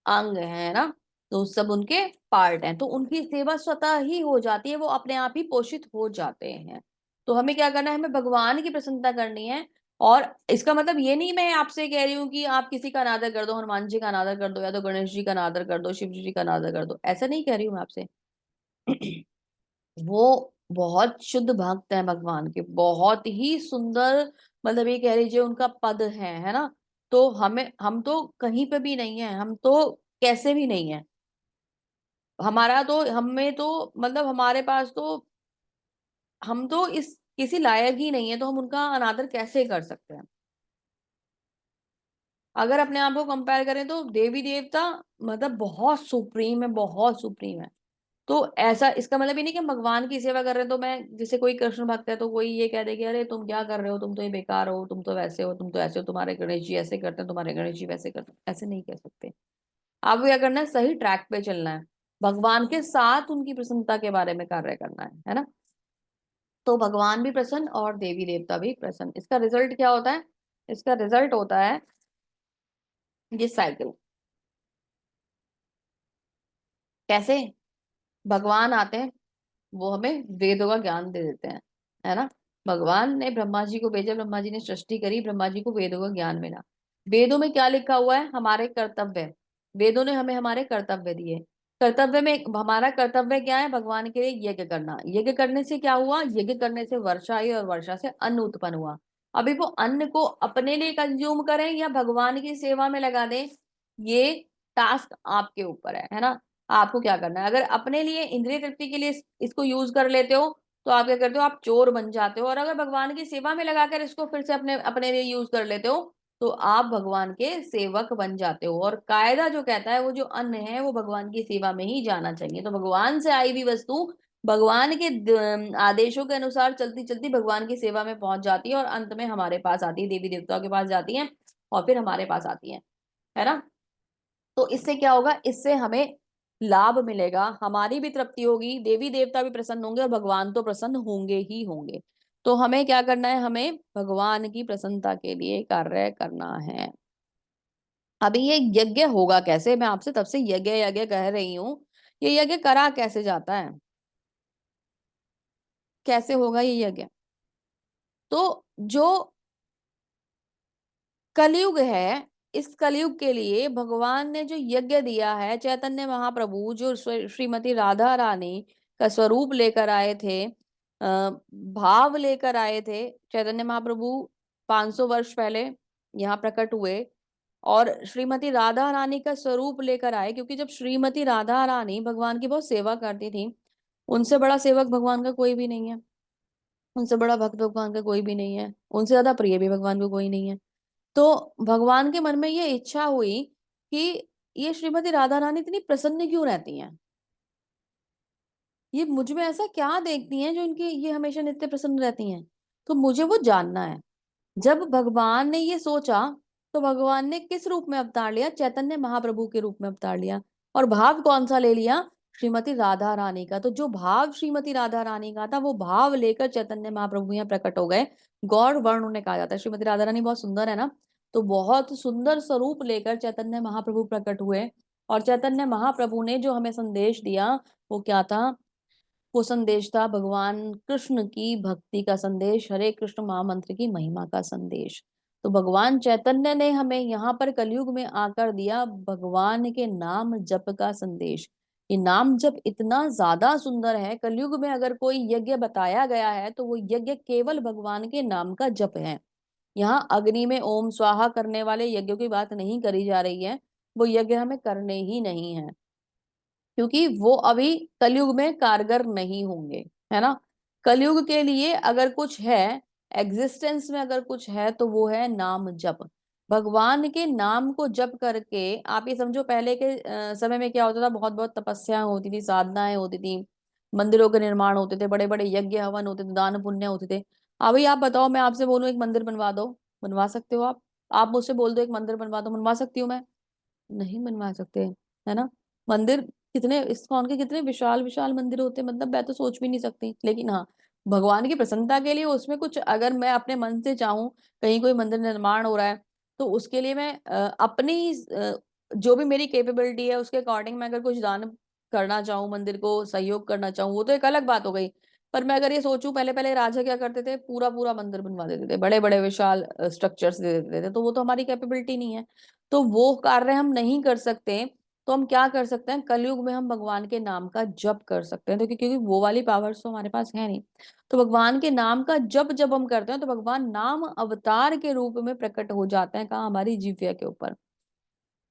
अंग हैं ना, तो सब उनके पार्ट हैं, तो उनकी सेवा स्वतः ही हो जाती है, वो अपने आप ही पोषित हो जाते हैं। तो हमें क्या करना है? हमें भगवान की प्रसन्नता करनी है। और इसका मतलब ये नहीं मैं आपसे कह रही हूँ कि आप किसी का अनादर कर दो, हनुमान जी का अनादर कर दो या तो गणेश जी का अनादर कर दो, शिव जी का अनादर कर दो, ऐसा नहीं कह रही हूँ मैं आपसे। वो बहुत शुद्ध भक्त है भगवान के, बहुत ही सुंदर, मतलब ये कह लीजिए उनका पद है ना। तो हमें, हम तो कहीं पे भी नहीं है, हम तो कैसे भी नहीं है, हमारा तो, हमें तो, मतलब हमारे पास तो, हम तो इस किसी लायक ही नहीं है, तो हम उनका अनादर कैसे कर सकते हैं? अगर अपने आप को कंपेयर करें तो देवी देवता मतलब बहुत सुप्रीम है, बहुत सुप्रीम है। तो ऐसा, इसका मतलब ये नहीं कि हम भगवान की सेवा कर रहे हैं तो मैं, जैसे कोई कृष्ण भक्त है तो कोई ये कह दे कि अरे तुम क्या कर रहे हो, तुम तो ये बेकार हो, तुम तो वैसे हो, तुम तो ऐसे हो, तुम्हारे गणेश जी ऐसे करते हैं, तुम्हारे गणेश जी वैसे करते हैं, ऐसे नहीं कह सकते। आपको क्या करना है? सही ट्रैक पे चलना है, भगवान के साथ उनकी प्रसन्नता के बारे में कार्य करना है ना। तो भगवान भी प्रसन्न और देवी देवता भी प्रसन्न। इसका रिजल्ट क्या होता है? इसका रिजल्ट होता है ये साइकिल। कैसे? भगवान आते हैं, वो हमें वेदों का ज्ञान दे देते हैं, है ना। भगवान ने ब्रह्मा जी को भेजा, ब्रह्मा जी ने सृष्टि करी, ब्रह्मा जी को वेदों का ज्ञान मिला। वेदों में क्या लिखा हुआ है? हमारे कर्तव्य। वेदों ने हमें हमारे कर्तव्य दिए। कर्तव्य में हमारा कर्तव्य क्या है? भगवान के लिए यज्ञ करना। यज्ञ करने से क्या हुआ? यज्ञ करने से वर्षा आई और वर्षा से अन्न उत्पन्न हुआ। अभी वो अन्न को अपने लिए कंज्यूम करें या भगवान की सेवा में लगा दें, ये टास्क आपके ऊपर है ना। आपको क्या करना है? अगर अपने लिए इंद्रिय तृप्ति के लिए इसको यूज कर लेते हो तो आप क्या करते हो? आप चोर बन जाते हो। और अगर भगवान की सेवा में लगाकर इसको फिर से अपने अपने लिए यूज कर लेते हो तो आप भगवान के सेवक बन जाते हो। और कायदा जो कहता है वो जो अन्न है वो भगवान की सेवा में ही जाना चाहिए। तो भगवान से आई हुई वस्तु भगवान के आदेशों के अनुसार चलती चलती भगवान की सेवा में पहुंच जाती है और अंत में हमारे पास आती है, देवी देवताओं के पास जाती है और फिर हमारे पास आती है ना। तो इससे क्या होगा? इससे हमें लाभ मिलेगा, हमारी भी तृप्ति होगी, देवी देवता भी प्रसन्न होंगे और भगवान तो प्रसन्न होंगे ही होंगे। तो हमें क्या करना है? हमें भगवान की प्रसन्नता के लिए कार्य करना है। अभी ये यज्ञ होगा कैसे? मैं आपसे तब से यज्ञ यज्ञ कह रही हूं। ये यज्ञ करा कैसे जाता है? कैसे होगा ये यज्ञ? तो जो कलयुग है, इस कलयुग के लिए भगवान ने जो यज्ञ दिया है, चैतन्य महाप्रभु जो श्रीमती राधा रानी का स्वरूप लेकर आए थे, भाव लेकर आए थे। चैतन्य महाप्रभु 500 वर्ष पहले यहाँ प्रकट हुए और श्रीमती राधा रानी का स्वरूप लेकर आए, क्योंकि जब श्रीमती राधा रानी भगवान की बहुत सेवा करती थी, उनसे बड़ा सेवक भगवान का कोई भी नहीं है, उनसे बड़ा भक्त भगवान का कोई भी नहीं है, उनसे ज्यादा प्रिय भी भगवान को कोई नहीं है। तो भगवान के मन में ये इच्छा हुई कि ये श्रीमती राधा रानी इतनी प्रसन्न क्यों रहती हैं, ये मुझ में ऐसा क्या देखती हैं जो इनकी ये हमेशा नित्य प्रसन्न रहती हैं। तो मुझे वो जानना है। जब भगवान ने ये सोचा तो भगवान ने किस रूप में अवतार लिया? चैतन्य महाप्रभु के रूप में अवतार लिया। और भाव कौन सा ले लिया? श्रीमती राधा रानी का। तो जो भाव श्रीमती राधा रानी का था वो भाव लेकर चैतन्य महाप्रभु यहाँ प्रकट हो गए। गौर वर्ण उन्हें कहा जाता है। श्रीमती राधा रानी बहुत सुंदर है ना, तो बहुत सुंदर स्वरूप लेकर चैतन्य महाप्रभु प्रकट हुए। और चैतन्य महाप्रभु ने जो हमें संदेश दिया वो क्या था? वो संदेश था भगवान कृष्ण की भक्ति का संदेश, हरे कृष्ण महामंत्र की महिमा का संदेश। तो भगवान चैतन्य ने हमें यहाँ पर कलयुग में आकर दिया भगवान के नाम जप का संदेश। ये नाम जप इतना ज्यादा सुंदर है। कलयुग में अगर कोई यज्ञ बताया गया है तो वो यज्ञ केवल भगवान के नाम का जप है। यहाँ अग्नि में ओम स्वाहा करने वाले यज्ञों की बात नहीं करी जा रही है, वो यज्ञ हमें करने ही नहीं है, क्योंकि वो अभी कलयुग में कारगर नहीं होंगे, है ना। कलयुग के लिए अगर कुछ है, एग्जिस्टेंस में अगर कुछ है तो वो है नाम जप। भगवान के नाम को जप करके आप ये समझो, पहले के समय में क्या होता था? बहुत बहुत तपस्याएं होती थी, साधनाएं होती थी, मंदिरों के निर्माण होते थे, बड़े बड़े यज्ञ हवन होते थे, दान पुण्य होते थे। अभी आप बताओ, मैं आपसे बोलूं एक मंदिर बनवा दो, बनवा सकते हो आप मुझसे बोल दो एक मंदिर बनवा दो, बनवा सकती हूँ मैं? नहीं बनवा सकते, है ना। मंदिर कितने इस्कॉन के कितने विशाल विशाल मंदिर होते हैं, मतलब मैं तो सोच भी नहीं सकती। लेकिन हाँ, भगवान की प्रसन्नता के लिए उसमें कुछ अगर मैं अपने मन से चाहूँ, कहीं कोई मंदिर निर्माण हो रहा है तो उसके लिए मैं अपनी जो भी मेरी कैपेबिलिटी है उसके अकॉर्डिंग मैं अगर कुछ दान करना चाहूँ, मंदिर को सहयोग करना चाहूँ, वो तो एक अलग बात हो गई। पर मैं अगर ये सोचूं, पहले पहले राजा क्या करते थे? पूरा पूरा मंदिर बनवा देते थे, बड़े बड़े विशाल स्ट्रक्चर्स दे देते थे। तो वो तो हमारी कैपेबिलिटी नहीं है, तो वो कार्य हम नहीं कर सकते। तो हम क्या कर सकते हैं? कलयुग में हम भगवान के नाम का जप कर सकते हैं, तो क्योंकि वो वाली पावर्स तो हमारे पास है नहीं। तो भगवान के नाम का जप जब हम करते हैं तो भगवान नाम अवतार के रूप में प्रकट हो जाते हैं, कहाँ? हमारी जीविया के ऊपर।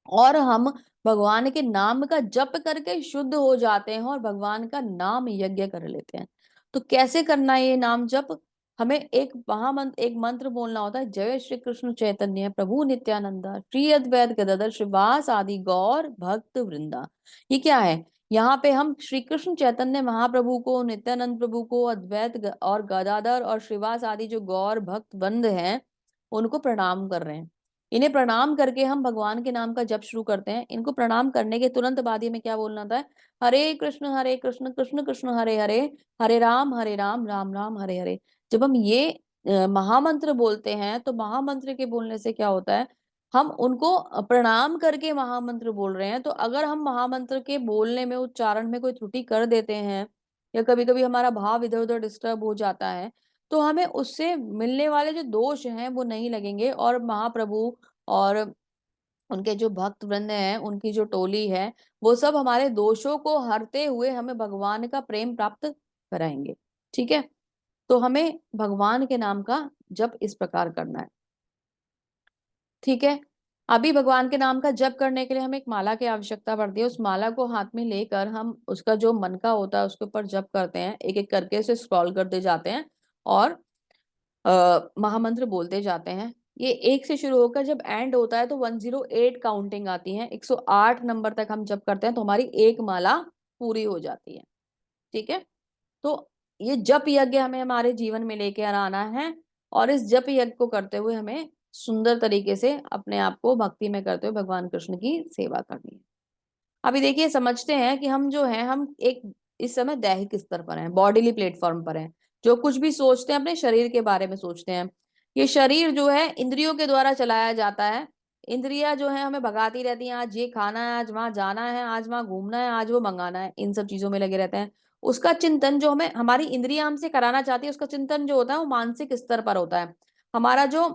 और हम भगवान के नाम का जप करके शुद्ध हो जाते हैं और भगवान का नाम यज्ञ कर लेते हैं। तो कैसे करना है ये नाम जप? हमें एक महामंत्र, एक मंत्र बोलना होता है, जय श्री कृष्ण चैतन्य प्रभु नित्यानंदा श्री अद्वैत गदाधर श्रीवास आदि गौर भक्त वृंदा। ये क्या है? यहाँ पे हम श्री कृष्ण चैतन्य महाप्रभु को, नित्यानंद प्रभु को, और गदाधर और श्रीवास आदि जो गौर भक्त वृंद हैं उनको प्रणाम कर रहे हैं। इन्हें प्रणाम करके हम भगवान के नाम का जप शुरू करते हैं। इनको प्रणाम करने के तुरंत बाद ही में क्या बोलना था? हरे कृष्ण कृष्ण कृष्ण हरे हरे, हरे राम राम राम हरे हरे। जब हम ये महामंत्र बोलते हैं तो महामंत्र के बोलने से क्या होता है, हम उनको प्रणाम करके महामंत्र बोल रहे हैं। तो अगर हम महामंत्र के बोलने में, उच्चारण में कोई त्रुटि कर देते हैं, या कभी कभी हमारा भाव इधर उधर डिस्टर्ब हो जाता है, तो हमें उससे मिलने वाले जो दोष हैं वो नहीं लगेंगे, और महाप्रभु और उनके जो भक्त वृंद हैं, उनकी जो टोली है, वो सब हमारे दोषों को हरते हुए हमें भगवान का प्रेम प्राप्त कराएंगे। ठीक है, तो हमें भगवान के नाम का जप इस प्रकार करना है। ठीक है, अभी भगवान के नाम का जप करने के लिए हमें एक माला की आवश्यकता पड़ती है। उस माला को हाथ में लेकर हम उसका जो मन का होता है उसके ऊपर जप करते हैं, एक एक करके उसे स्क्रॉल करते जाते हैं और महामंत्र बोलते जाते हैं। ये एक से शुरू होकर जब एंड होता है तो 108 काउंटिंग आती है। 108 नंबर तक हम जप करते हैं तो हमारी एक माला पूरी हो जाती है। ठीक है, तो ये जप यज्ञ हमें हमारे जीवन में लेके आना है, और इस जप यज्ञ को करते हुए हमें सुंदर तरीके से अपने आप को भक्ति में करते हुए भगवान कृष्ण की सेवा करनी है। अभी देखिए, समझते हैं कि हम जो है, हम एक इस समय दैहिक स्तर पर हैं, बॉडीली प्लेटफॉर्म पर हैं। जो कुछ भी सोचते हैं अपने शरीर के बारे में सोचते हैं। ये शरीर जो है इंद्रियों के द्वारा चलाया जाता है। इंद्रियां जो है हमें भगाती रहती हैं, आज ये खाना है, आज वहां जाना है, आज वहां घूमना है, आज वो मंगाना है, इन सब चीजों में लगे रहते हैं। उसका चिंतन जो हमें हमारी इंद्रियां हमसे कराना चाहती है, उसका चिंतन जो होता है वो मानसिक स्तर पर होता है। हमारा जो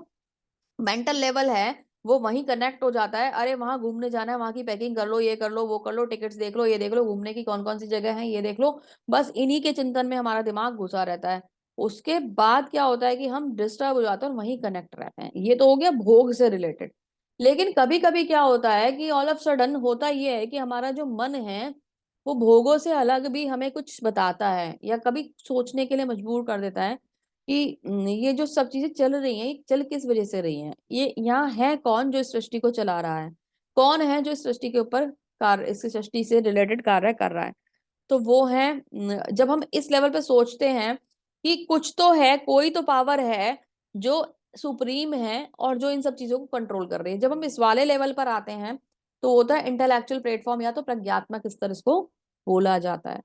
मेंटल लेवल है वो वहीं कनेक्ट हो जाता है। अरे वहां घूमने जाना है, वहां की पैकिंग कर लो, ये कर लो, वो कर लो, टिकट्स देख लो, ये देख लो, घूमने की कौन कौन सी जगह है ये देख लो। बस इन्हीं के चिंतन में हमारा दिमाग घुसा रहता है। उसके बाद क्या होता है कि हम डिस्टर्ब हो जाते हैं और वहीं कनेक्ट रहते हैं। ये तो हो गया भोग से रिलेटेड। लेकिन कभी कभी क्या होता है कि ऑल ऑफ सडन होता ये है कि हमारा जो मन है वो भोगों से अलग भी हमें कुछ बताता है, या कभी सोचने के लिए मजबूर कर देता है कि ये जो सब चीजें चल रही हैं, ये चल किस वजह से रही हैं, ये यहाँ है कौन जो इस सृष्टि को चला रहा है, कौन है जो इस सृष्टि के ऊपर कार्य, इस सृष्टि से रिलेटेड कार्य कर रहा है। तो वो है, जब हम इस लेवल पे सोचते हैं कि कुछ तो है, कोई तो पावर है जो सुप्रीम है और जो इन सब चीजों को कंट्रोल कर रही है। जब हम इस वाले लेवल पर आते हैं तो होता है इंटेलेक्चुअल प्लेटफॉर्म, या तो प्रज्ञात्मक स्तर इसको बोला जाता है।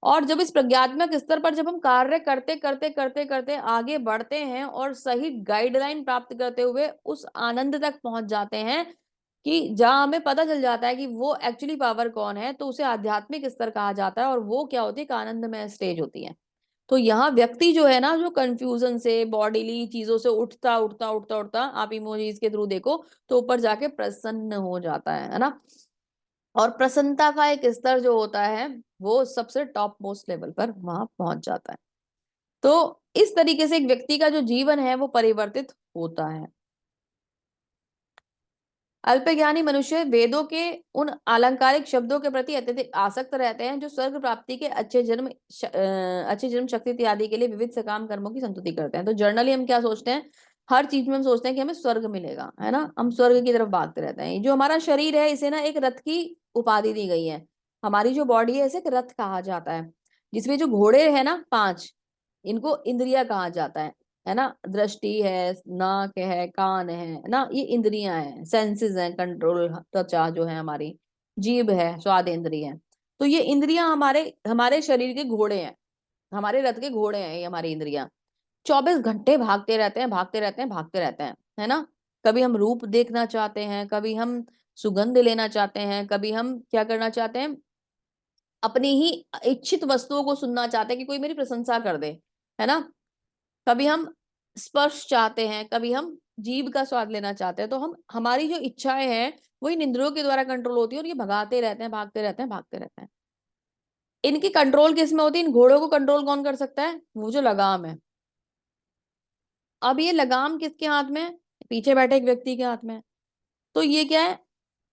और जब इस प्रज्ञात्मक स्तर पर जब हम कार्य करते करते करते करते आगे बढ़ते हैं और सही गाइडलाइन प्राप्त करते हुए उस आनंद तक पहुंच जाते हैं कि जहां हमें पता चल जाता है कि वो एक्चुअली पावर कौन है, तो उसे आध्यात्मिक स्तर कहा जाता है। और वो क्या होती है, एक आनंदमय स्टेज होती है। तो यहाँ व्यक्ति जो है ना, जो कंफ्यूजन से, बॉडीली चीजों से उठता उठता उठता उठता, आप इमोजीज के थ्रू देखो तो ऊपर जाके प्रसन्न हो जाता है ना। और प्रसन्नता का एक स्तर जो होता है वो सबसे टॉप मोस्ट लेवल पर वहां पहुंच जाता है। तो इस तरीके से एक व्यक्ति का जो जीवन है वो परिवर्तित होता है। अल्पज्ञानी मनुष्य वेदों के उन अलंकारिक शब्दों के प्रति अत्यधिक आसक्त रहते हैं जो स्वर्ग प्राप्ति के अच्छे जन्म शक्ति इत्यादि के लिए विविध सकाम कर्मों की संतुति करते हैं। तो जर्नली हम क्या सोचते हैं, हर चीज में हम सोचते हैं कि हमें स्वर्ग मिलेगा, है ना, हम स्वर्ग की तरफ भागते रहते हैं। जो हमारा शरीर है इसे ना एक रथ की उपाधि दी गई है। हमारी जो बॉडी है इसे एक रथ कहा जाता है, जिसमें जो घोड़े है ना पांच, इनको इंद्रिया कहा जाता है ना। दृष्टि है, नाक है, कान है ना, ये इंद्रियां हैं, सेंसेस हैं, कंट्रोल, त्वचा जो है हमारी, जीभ है, स्वाद इंद्रिय है। तो ये इंद्रियां हमारे हमारे शरीर के घोड़े हैं, हमारे रथ के घोड़े हैं ये हमारी इंद्रियां। 24 घंटे भागते रहते हैं, भागते रहते हैं, भागते रहते हैं, है ना। कभी हम रूप देखना चाहते हैं, कभी हम सुगंध लेना चाहते हैं, कभी हम क्या करना चाहते हैं, अपनी ही इच्छित वस्तुओं को सुनना चाहते हैं कि कोई मेरी प्रशंसा कर दे, है ना। कभी हम स्पर्श चाहते हैं, कभी हम जीभ का स्वाद लेना चाहते हैं। तो हम हमारी जो इच्छाएं हैं वो इन इंद्रियों के द्वारा कंट्रोल होती है, और ये भगाते रहते हैं, भागते रहते हैं, भागते रहते हैं। इनकी कंट्रोल किस में होती है? इन घोड़ों को कंट्रोल कौन कर सकता है? वो जो लगाम है। अब ये लगाम किसके हाथ में है? पीछे बैठे एक व्यक्ति के हाथ में है। तो ये क्या है?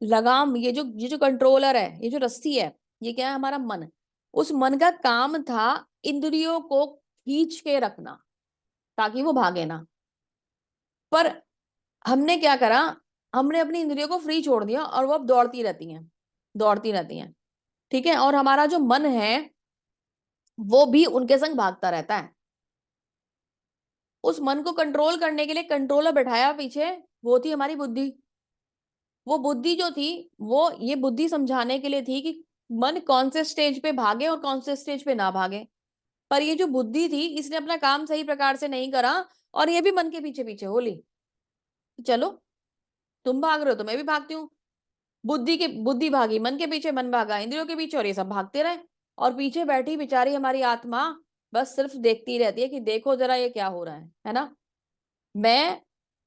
लगाम, ये जो कंट्रोलर है, ये जो रस्सी है, ये क्या है? हमारा मन। उस मन का काम था इंद्रियों को खींच के रखना ताकि वो भागे ना। पर हमने क्या करा, हमने अपनी इंद्रियों को फ्री छोड़ दिया और वो अब दौड़ती रहती हैं, दौड़ती रहती हैं। ठीक है, और हमारा जो मन है वो भी उनके संग भागता रहता है। उस मन को कंट्रोल करने के लिए कंट्रोलर बैठाया पीछे वो थी हमारी बुद्धि। वो बुद्धि जो थी, वो ये बुद्धि समझाने के लिए थी कि मन कौन से स्टेज पे भागे और कौन से स्टेज पे ना भागे। पर ये जो बुद्धि थी, इसने अपना काम सही प्रकार से नहीं करा, और ये भी मन के पीछे पीछे होली। चलो, तुम भाग रहे हो तो मैं भी भागती हूँ। बुद्धि भागी मन के पीछे, मन भागा इंद्रियों के पीछे, और ये सब भागते रहे। और पीछे बैठी बेचारी हमारी आत्मा बस सिर्फ देखती रहती है कि देखो जरा ये क्या हो रहा है ना। मैं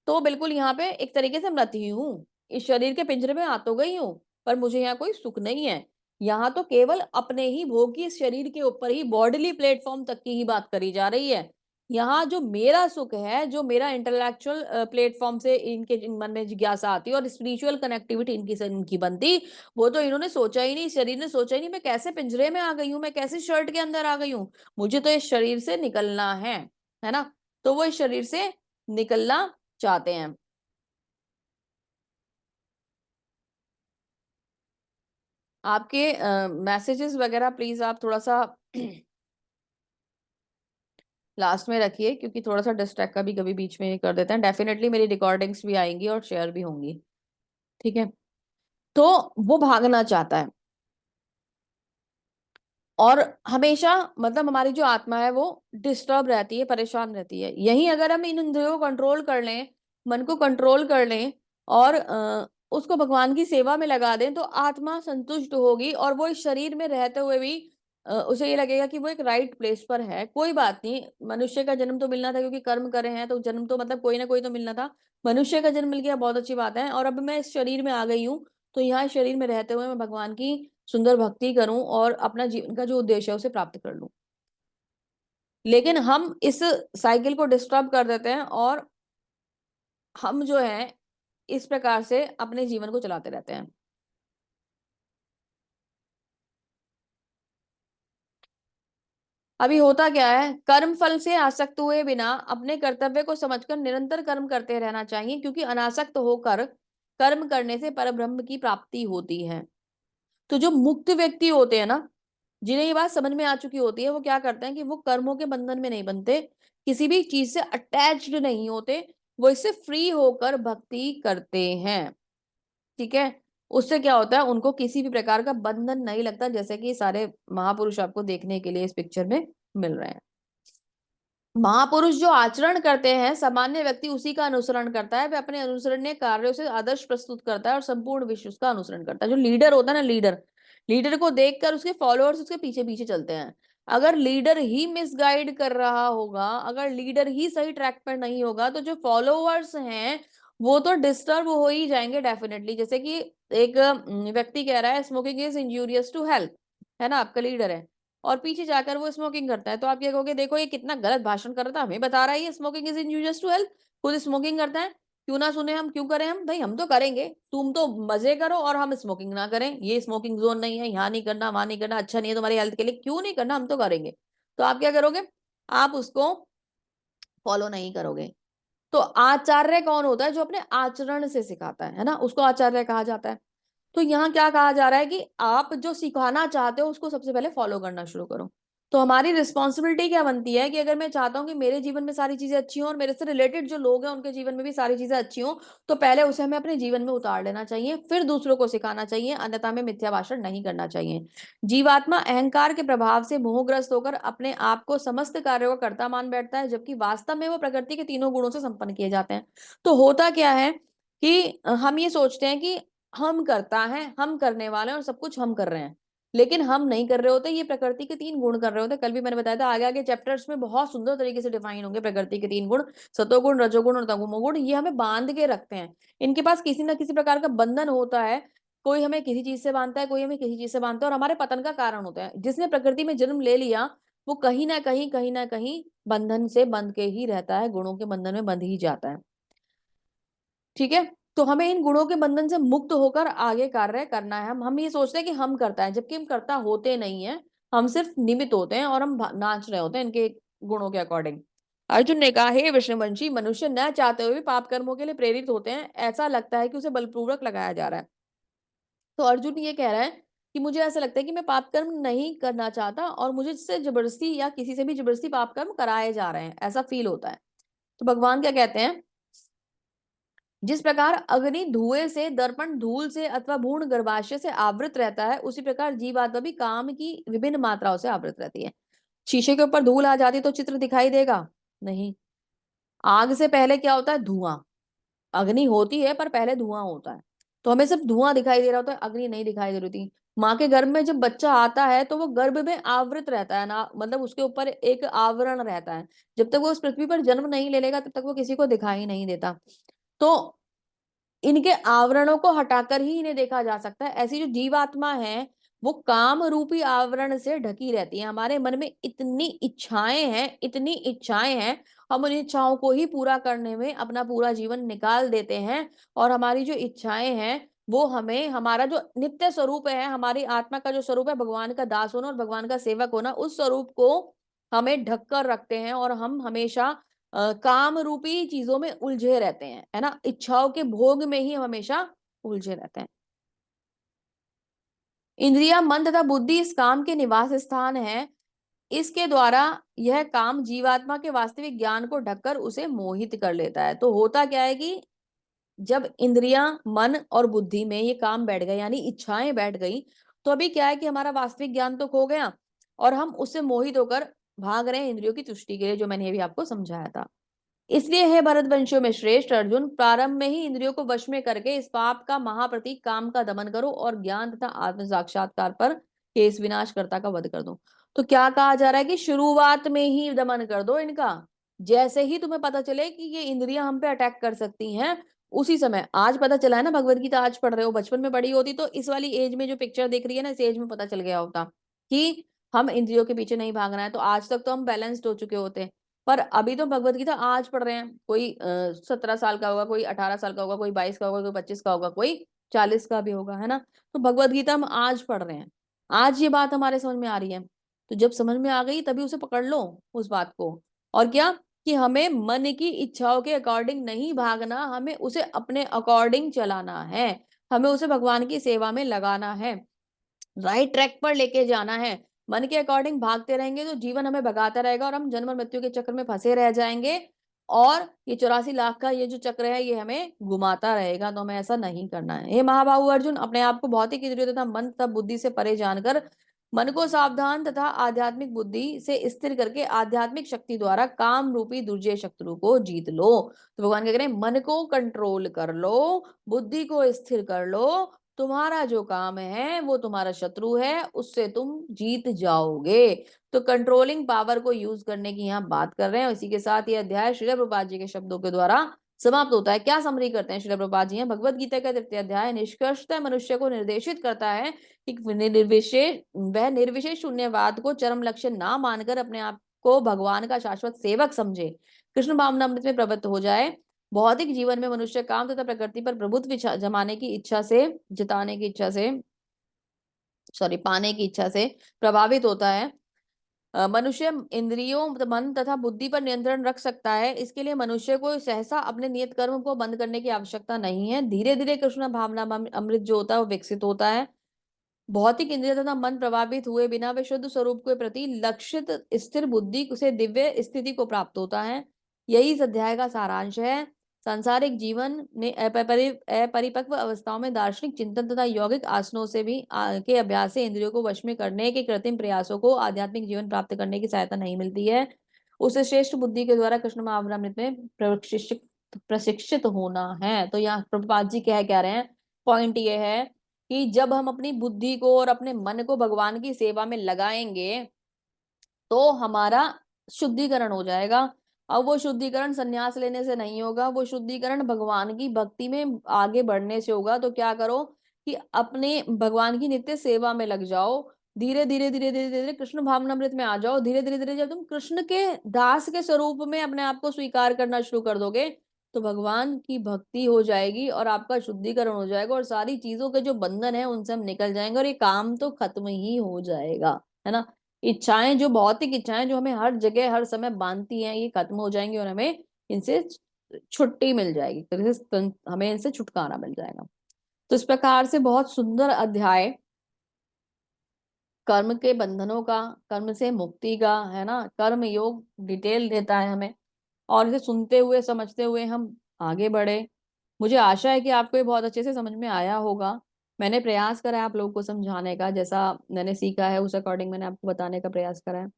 तो बिल्कुल यहाँ पे एक तरीके से मृत ही हूँ। इस शरीर के पिंजरे में आ तो गई हूँ, पर मुझे यहाँ कोई सुख नहीं है। यहाँ तो केवल अपने ही भोग की इस शरीर के ऊपर ही, बॉडीली प्लेटफॉर्म तक की ही बात करी जा रही है। यहाँ जो मेरा सुख है, जो मेरा इंटेलेक्चुअल प्लेटफॉर्म से इनके मन में जिज्ञासा आती और स्पिरिचुअल कनेक्टिविटी इनकी से इनकी बनती, वो तो इन्होंने सोचा ही नहीं, शरीर ने सोचा ही नहीं। मैं कैसे पिंजरे में आ गई हूँ, मैं कैसे शर्ट के अंदर आ गई हूँ, मुझे तो इस शरीर से निकलना है ना। तो वो इस शरीर से निकलना चाहते हैं। आपके मैसेजेस वगैरह प्लीज आप थोड़ा सा लास्ट में रखिए, क्योंकि थोड़ा सा डिस्ट्रैक्ट का भी कभी बीच में कर देते हैं। डेफिनेटली मेरी रिकॉर्डिंग्स भी आएंगी और शेयर भी होंगी, ठीक है। तो वो भागना चाहता है, और हमेशा मतलब हमारी जो आत्मा है वो डिस्टर्ब रहती है, परेशान रहती है। यही अगर हम इन इंद्रियों को कंट्रोल कर लें, मन को कंट्रोल कर लें, और उसको भगवान की सेवा में लगा दें, तो आत्मा संतुष्ट होगी, और वो इस शरीर में रहते हुए भी उसे ये लगेगा कि वो एक राइट प्लेस पर है। कोई बात नहीं, मनुष्य का जन्म तो मिलना था, क्योंकि कर्म करे हैं तो जन्म तो मतलब कोई ना कोई तो मिलना था। मनुष्य का जन्म मिल गया, बहुत अच्छी बात है। और अब मैं इस शरीर में आ गई हूँ, तो यहाँ इस शरीर में रहते हुए मैं भगवान की सुंदर भक्ति करूं और अपना जीवन का जो उद्देश्य है उसे प्राप्त कर लूं। लेकिन हम इस साइकिल को डिस्टर्ब कर देते हैं, और हम जो है इस प्रकार से अपने जीवन को चलाते रहते हैं। अभी होता क्या है, कर्म फल से आसक्त हुए बिना अपने कर्तव्य को समझकर निरंतर कर्म करते रहना चाहिए, क्योंकि अनासक्त होकर कर्म करने से परब्रह्म की प्राप्ति होती है। तो जो मुक्त व्यक्ति होते हैं ना, जिन्हें ये बात समझ में आ चुकी होती है, वो क्या करते हैं कि वो कर्मों के बंधन में नहीं बनते, किसी भी चीज से अटैच्ड नहीं होते, वो इससे फ्री होकर भक्ति करते हैं। ठीक है। उससे क्या होता है, उनको किसी भी प्रकार का बंधन नहीं लगता, जैसे कि सारे महापुरुष आपको देखने के लिए इस पिक्चर में मिल रहे हैं। महापुरुष जो आचरण करते हैं, सामान्य व्यक्ति उसी का अनुसरण करता है। वह अपने अनुसरणीय कार्यों से आदर्श प्रस्तुत करता है और संपूर्ण विश्व उसका अनुसरण करता है। जो लीडर होता है ना, लीडर लीडर को देखकर उसके फॉलोअर्स उसके पीछे पीछे चलते हैं। अगर लीडर ही मिसगाइड कर रहा होगा, अगर लीडर ही सही ट्रैक पर नहीं होगा, तो जो फॉलोअर्स हैं वो तो डिस्टर्ब हो ही जाएंगे डेफिनेटली। जैसे कि एक व्यक्ति कह रहा है smoking is injurious to health, है ना, आपका लीडर है, और पीछे जाकर वो स्मोकिंग करता है, तो आप क्या कहोगे, देखो ये कितना गलत भाषण कर रहा था, हमें बता रहा है ये smoking is injurious to health, खुद स्मोकिंग करता है। क्यों ना सुने हम, क्यों करें हम, भाई हम तो करेंगे, तुम तो मजे करो और हम स्मोकिंग ना करें, ये स्मोकिंग जोन नहीं है, यहाँ नहीं करना, वहां नहीं करना, अच्छा नहीं है तुम्हारी हेल्थ के लिए, क्यों नहीं करना, हम तो करेंगे। तो आप क्या करोगे, आप उसको फॉलो नहीं करोगे। तो आचार्य कौन होता है, जो अपने आचरण से सिखाता है ना, उसको आचार्य कहा जाता है। तो यहाँ क्या कहा जा रहा है कि आप जो सिखाना चाहते हो उसको सबसे पहले फॉलो करना शुरू करो। तो हमारी रिस्पॉन्सिबिलिटी क्या बनती है कि अगर मैं चाहता हूँ कि मेरे जीवन में सारी चीजें अच्छी हों और मेरे से रिलेटेड जो लोग हैं उनके जीवन में भी सारी चीजें अच्छी हों, तो पहले उसे हमें अपने जीवन में उतार लेना चाहिए, फिर दूसरों को सिखाना चाहिए, अन्यथा में मिथ्या भाषण नहीं करना चाहिए। जीवात्मा अहंकार के प्रभाव से मोहग्रस्त होकर अपने आप को समस्त कार्यों का कर्ता मान बैठता है, जबकि वास्तव में वो प्रकृति के तीनों गुणों से संपन्न किए जाते हैं। तो होता क्या है कि हम ये सोचते हैं कि हम करता है, हम करने वाले हैं और सब कुछ हम कर रहे हैं, लेकिन हम नहीं कर रहे होते, ये प्रकृति के तीन गुण कर रहे होते। कल भी मैंने बताया था, आगे आगे चैप्टर्स में बहुत सुंदर तरीके से डिफाइन होंगे प्रकृति के तीन गुण, सतोगुण, रजोगुण और तमोगुण। ये हमें बांध के रखते हैं, इनके पास किसी ना किसी प्रकार का बंधन होता है। कोई हमें किसी चीज से बांधता है, कोई हमें किसी चीज से बांधता है, और हमारे पतन का कारण होता है। जिसने प्रकृति में जन्म ले लिया वो कहीं ना कहीं बंधन से बंध के ही रहता है, गुणों के बंधन में बंध ही जाता है। ठीक है। तो हमें इन गुणों के बंधन से मुक्त होकर आगे कार्य करना है। हम ये सोचते हैं कि हम करता है, जबकि हम करता होते नहीं है, हम सिर्फ निमित्त होते हैं और हम नाच रहे होते हैं इनके गुणों के अकॉर्डिंग। अर्जुन ने कहा, हे विष्णुवंशी, मनुष्य न चाहते हुए भी पाप कर्मों के लिए प्रेरित होते हैं, ऐसा लगता है कि उसे बलपूर्वक लगाया जा रहा है। तो अर्जुन ये कह रहा है कि मुझे ऐसा लगता है कि मैं पाप कर्म नहीं करना चाहता, और मुझे इससे जबरदस्ती या किसी से भी जबरदस्ती पाप कर्म कराए जा रहे हैं, ऐसा फील होता है। तो भगवान क्या कहते हैं जिस प्रकार अग्नि धुएं से, दर्पण धूल से अथवा भ्रूण गर्भाशय से आवृत रहता है, उसी प्रकार जीवात्मा भी काम की विभिन्न मात्राओं से आवृत रहती है। शीशे के ऊपर धूल आ जाती तो चित्र दिखाई देगा नहीं। आग से पहले क्या होता है? धुआं। अग्नि होती है पर पहले धुआं होता है, तो हमें सिर्फ धुआं दिखाई दे रहा होता है, अग्नि नहीं दिखाई दे रही थी। माँ के गर्भ में जब बच्चा आता है तो वो गर्भ में आवृत रहता है ना, मतलब उसके ऊपर एक आवरण रहता है। जब तक वो उस पृथ्वी पर जन्म नहीं ले लेगा तब तक वो किसी को दिखाई नहीं देता। तो इनके आवरणों को हटाकर ही इन्हें देखा जा सकता है। ऐसी जो जीवात्मा है वो काम रूपी आवरण से ढकी रहती है। हमारे मन में इतनी इच्छाएं हैं, इतनी इच्छाएं हैं, हम उन इच्छाओं को ही पूरा करने में अपना पूरा जीवन निकाल देते हैं। और हमारी जो इच्छाएं हैं वो हमें, हमारा जो नित्य स्वरूप है, हमारी आत्मा का जो स्वरूप है भगवान का दास होना और भगवान का सेवक होना, उस स्वरूप को हमें ढक कर रखते हैं और हम हमेशा काम रूपी चीजों में उलझे रहते हैं, है ना। इच्छाओं के भोग में ही हम हमेशा उलझे रहते हैं। इंद्रिया, मन तथा बुद्धि इस काम के निवास स्थान है। इसके द्वारा यह काम जीवात्मा के वास्तविक ज्ञान को ढककर उसे मोहित कर लेता है। तो होता क्या है कि जब इंद्रियां, मन और बुद्धि में ये काम बैठ गए, यानी इच्छाएं बैठ गई, तो अभी क्या है कि हमारा वास्तविक ज्ञान तो खो गया और हम उससे मोहित होकर भाग रहे हैं इंद्रियों की तुष्टि के लिए, जो मैंने अभी आपको समझाया था। इसलिए है भरतवंशियों में श्रेष्ठ अर्जुन, प्रारंभ में ही इंद्रियों को वश में करके इस पाप का महाप्रतीक काम का दमन करो और ज्ञान तथा आत्म साक्षात्कार पर केस विनाशकर्ता का वध कर दो। तो क्या कहा जा रहा है कि शुरुआत में ही दमन कर दो इनका। जैसे ही तुम्हें पता चले कि ये इंद्रियां हम पे अटैक कर सकती हैं, उसी समय, आज पता चला है ना, भगवत गीता आज पढ़ रहे हो, बचपन में पढ़ी होती तो इस वाली एज में जो पिक्चर देख रही है ना, इस एज में पता चल गया होता कि हम इंद्रियों के पीछे नहीं भागना है। तो आज तक तो हम बैलेंस्ड हो चुके होते। पर अभी तो भगवत गीता आज पढ़ रहे हैं। कोई 17 साल का होगा, कोई 18 साल का होगा, कोई 22 का होगा, कोई 25 का होगा, कोई 40 का भी होगा, है ना। तो भगवत गीता हम आज पढ़ रहे हैं, आज ये बात हमारे समझ में आ रही है। तो जब समझ में आ गई तभी उसे पकड़ लो, उस बात को। और क्या, कि हमें मन की इच्छाओं के अकॉर्डिंग नहीं भागना, हमें उसे अपने अकॉर्डिंग चलाना है। हमें उसे भगवान की सेवा में लगाना है, राइट ट्रैक पर लेके जाना है। मन के अकॉर्डिंग भागते रहेंगे तो जीवन हमें भगाता रहेगा और हम जन्म और मृत्यु के चक्र में फंसे रह जाएंगे। और ये 84 लाख का ये जो चक्र है ये हमें घुमाता रहेगा। तो हमें ऐसा नहीं करना है। हे महाबाहु अर्जुन, अपने आप को भौतिक इंद्रियों तथा मन तथा बुद्धि से परे जानकर मन को सावधान तथा आध्यात्मिक बुद्धि से स्थिर करके आध्यात्मिक शक्ति द्वारा काम रूपी दुर्जय शत्रु को जीत लो। तो भगवान कह रहे हैं मन को कंट्रोल कर लो, बुद्धि को स्थिर कर लो, तुम्हारा जो काम है वो तुम्हारा शत्रु है, उससे तुम जीत जाओगे। तो कंट्रोलिंग पावर को यूज करने की यहाँ बात कर रहे हैं। इसी के साथ ये अध्याय श्रील प्रभुपाद जी के शब्दों के द्वारा समाप्त होता है। क्या समरी करते हैं श्रील प्रभुपाद जी? भगवत गीता का तृतीय अध्याय निष्कर्षतः मनुष्य को निर्देशित करता है कि वह निर्विशेष शून्यवाद को चरम लक्ष्य ना मानकर अपने आप को भगवान का शाश्वत सेवक समझे, कृष्ण भावनामृत में प्रवृत्त हो जाए। भौतिक जीवन में मनुष्य काम तथा प्रकृति पर प्रभुत्व जमाने की इच्छा से, जिताने की इच्छा से, सॉरी, पाने की इच्छा से प्रभावित होता है। मनुष्य इंद्रियों, मन तथा बुद्धि पर नियंत्रण रख सकता है। इसके लिए मनुष्य को सहसा अपने नियत कर्म को बंद करने की आवश्यकता नहीं है। धीरे धीरे कृष्ण भावना अमृत जो होता है वो विकसित होता है। भौतिक इंद्रिय तथा मन प्रभावित हुए बिना वे शुद्ध स्वरूप के प्रति लक्षित स्थिर बुद्धि से दिव्य स्थिति को प्राप्त होता है। यही इस अध्याय का सारांश है। सांसारिक जीवन में अपरिपक्व अवस्थाओं में दार्शनिक चिंतन तथा यौगिक आसनों से भी के अभ्यास से इंद्रियों को वश में करने के कृत्रिम प्रयासों को आध्यात्मिक जीवन प्राप्त करने की सहायता नहीं मिलती है। उसे श्रेष्ठ बुद्धि के द्वारा कृष्ण महावरामृत में प्रशिक्षित होना है। तो यहाँ प्रभुपाद जी कह रहे हैं, पॉइंट ये है कि जब हम अपनी बुद्धि को और अपने मन को भगवान की सेवा में लगाएंगे तो हमारा शुद्धिकरण हो जाएगा। अब वो शुद्धिकरण संन्यास लेने से नहीं होगा, वो शुद्धिकरण भगवान की भक्ति में आगे बढ़ने से होगा। तो क्या करो कि अपने भगवान की नित्य सेवा में लग जाओ। धीरे धीरे धीरे धीरे धीरे कृष्ण भावनामृत में आ जाओ। धीरे धीरे धीरे जब तुम कृष्ण के दास के स्वरूप में अपने आप को स्वीकार करना शुरू कर दोगे तो भगवान की भक्ति हो जाएगी और आपका शुद्धिकरण हो जाएगा और सारी चीजों के जो बंधन है उनसे हम निकल जाएंगे और ये काम तो खत्म ही हो जाएगा, है ना। इच्छाएं, जो भौतिक इच्छाएं जो हमें हर जगह हर समय बांधती हैं, ये खत्म हो जाएंगी और हमें इनसे छुट्टी मिल जाएगी, हमें इनसे छुटकारा मिल जाएगा। तो इस प्रकार से बहुत सुंदर अध्याय कर्म के बंधनों का, कर्म से मुक्ति का, है ना, कर्म योग डिटेल देता है हमें। और इसे सुनते हुए समझते हुए हम आगे बढ़े, मुझे आशा है कि आपको ये बहुत अच्छे से समझ में आया होगा। मैंने प्रयास करा है आप लोगों को समझाने का, जैसा मैंने सीखा है उस अकॉर्डिंग मैंने आपको बताने का प्रयास करा है।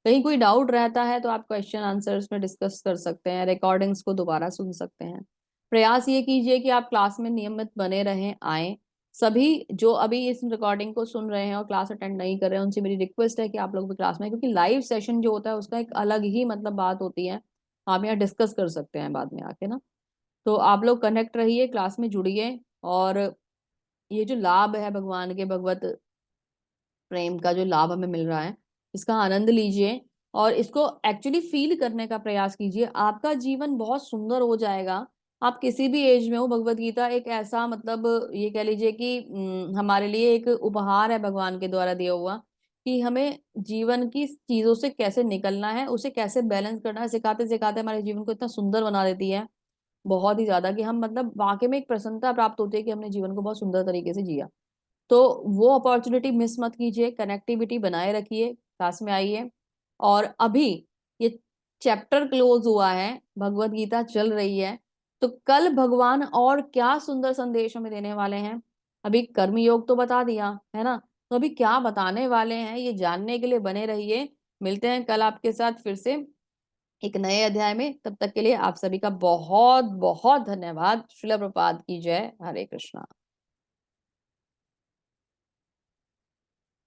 कहीं कोई डाउट रहता है तो आप क्वेश्चन आंसर्स में डिस्कस कर सकते हैं, रिकॉर्डिंग्स को दोबारा सुन सकते हैं। प्रयास ये कीजिए कि आप क्लास में नियमित बने रहें, आए। सभी जो अभी इस रिकॉर्डिंग को सुन रहे हैं और क्लास अटेंड नहीं कर रहे हैं, उनसे मेरी रिक्वेस्ट है कि आप लोग भी क्लास में, क्योंकि लाइव सेशन जो होता है उसका एक अलग ही मतलब बात होती है। आप यहाँ डिस्कस कर सकते हैं बाद में आके ना। तो आप लोग कनेक्ट रहिए, क्लास में जुड़िए, और ये जो लाभ है भगवान के भगवत प्रेम का जो लाभ हमें मिल रहा है, इसका आनंद लीजिए और इसको एक्चुअली फील करने का प्रयास कीजिए। आपका जीवन बहुत सुंदर हो जाएगा। आप किसी भी एज में हो, भगवत गीता एक ऐसा मतलब ये कह लीजिए कि हमारे लिए एक उपहार है भगवान के द्वारा दिया हुआ, कि हमें जीवन की चीजों से कैसे निकलना है, उसे कैसे बैलेंस करना है, सिखाते सिखाते हमारे जीवन को इतना सुंदर बना देती है, बहुत ही ज्यादा, कि हम मतलब वाकई में एक प्रसन्नता प्राप्त होती है कि हमने जीवन को बहुत सुंदर तरीके से जिया। तो वो अपॉर्चुनिटी मिस मत कीजिए, कनेक्टिविटी बनाए रखिए, क्लास में आइए। और अभी ये चैप्टर क्लोज हुआ है, भगवत गीता चल रही है, तो कल भगवान और क्या सुंदर संदेश हमें देने वाले हैं। अभी कर्म योग तो बता दिया है ना, तो अभी क्या बताने वाले हैं ये जानने के लिए बने रहिए। मिलते हैं कल आपके साथ फिर से एक नए अध्याय में। तब तक के लिए आप सभी का बहुत बहुत धन्यवाद। श्रील प्रभुपाद की जय। हरे कृष्णा।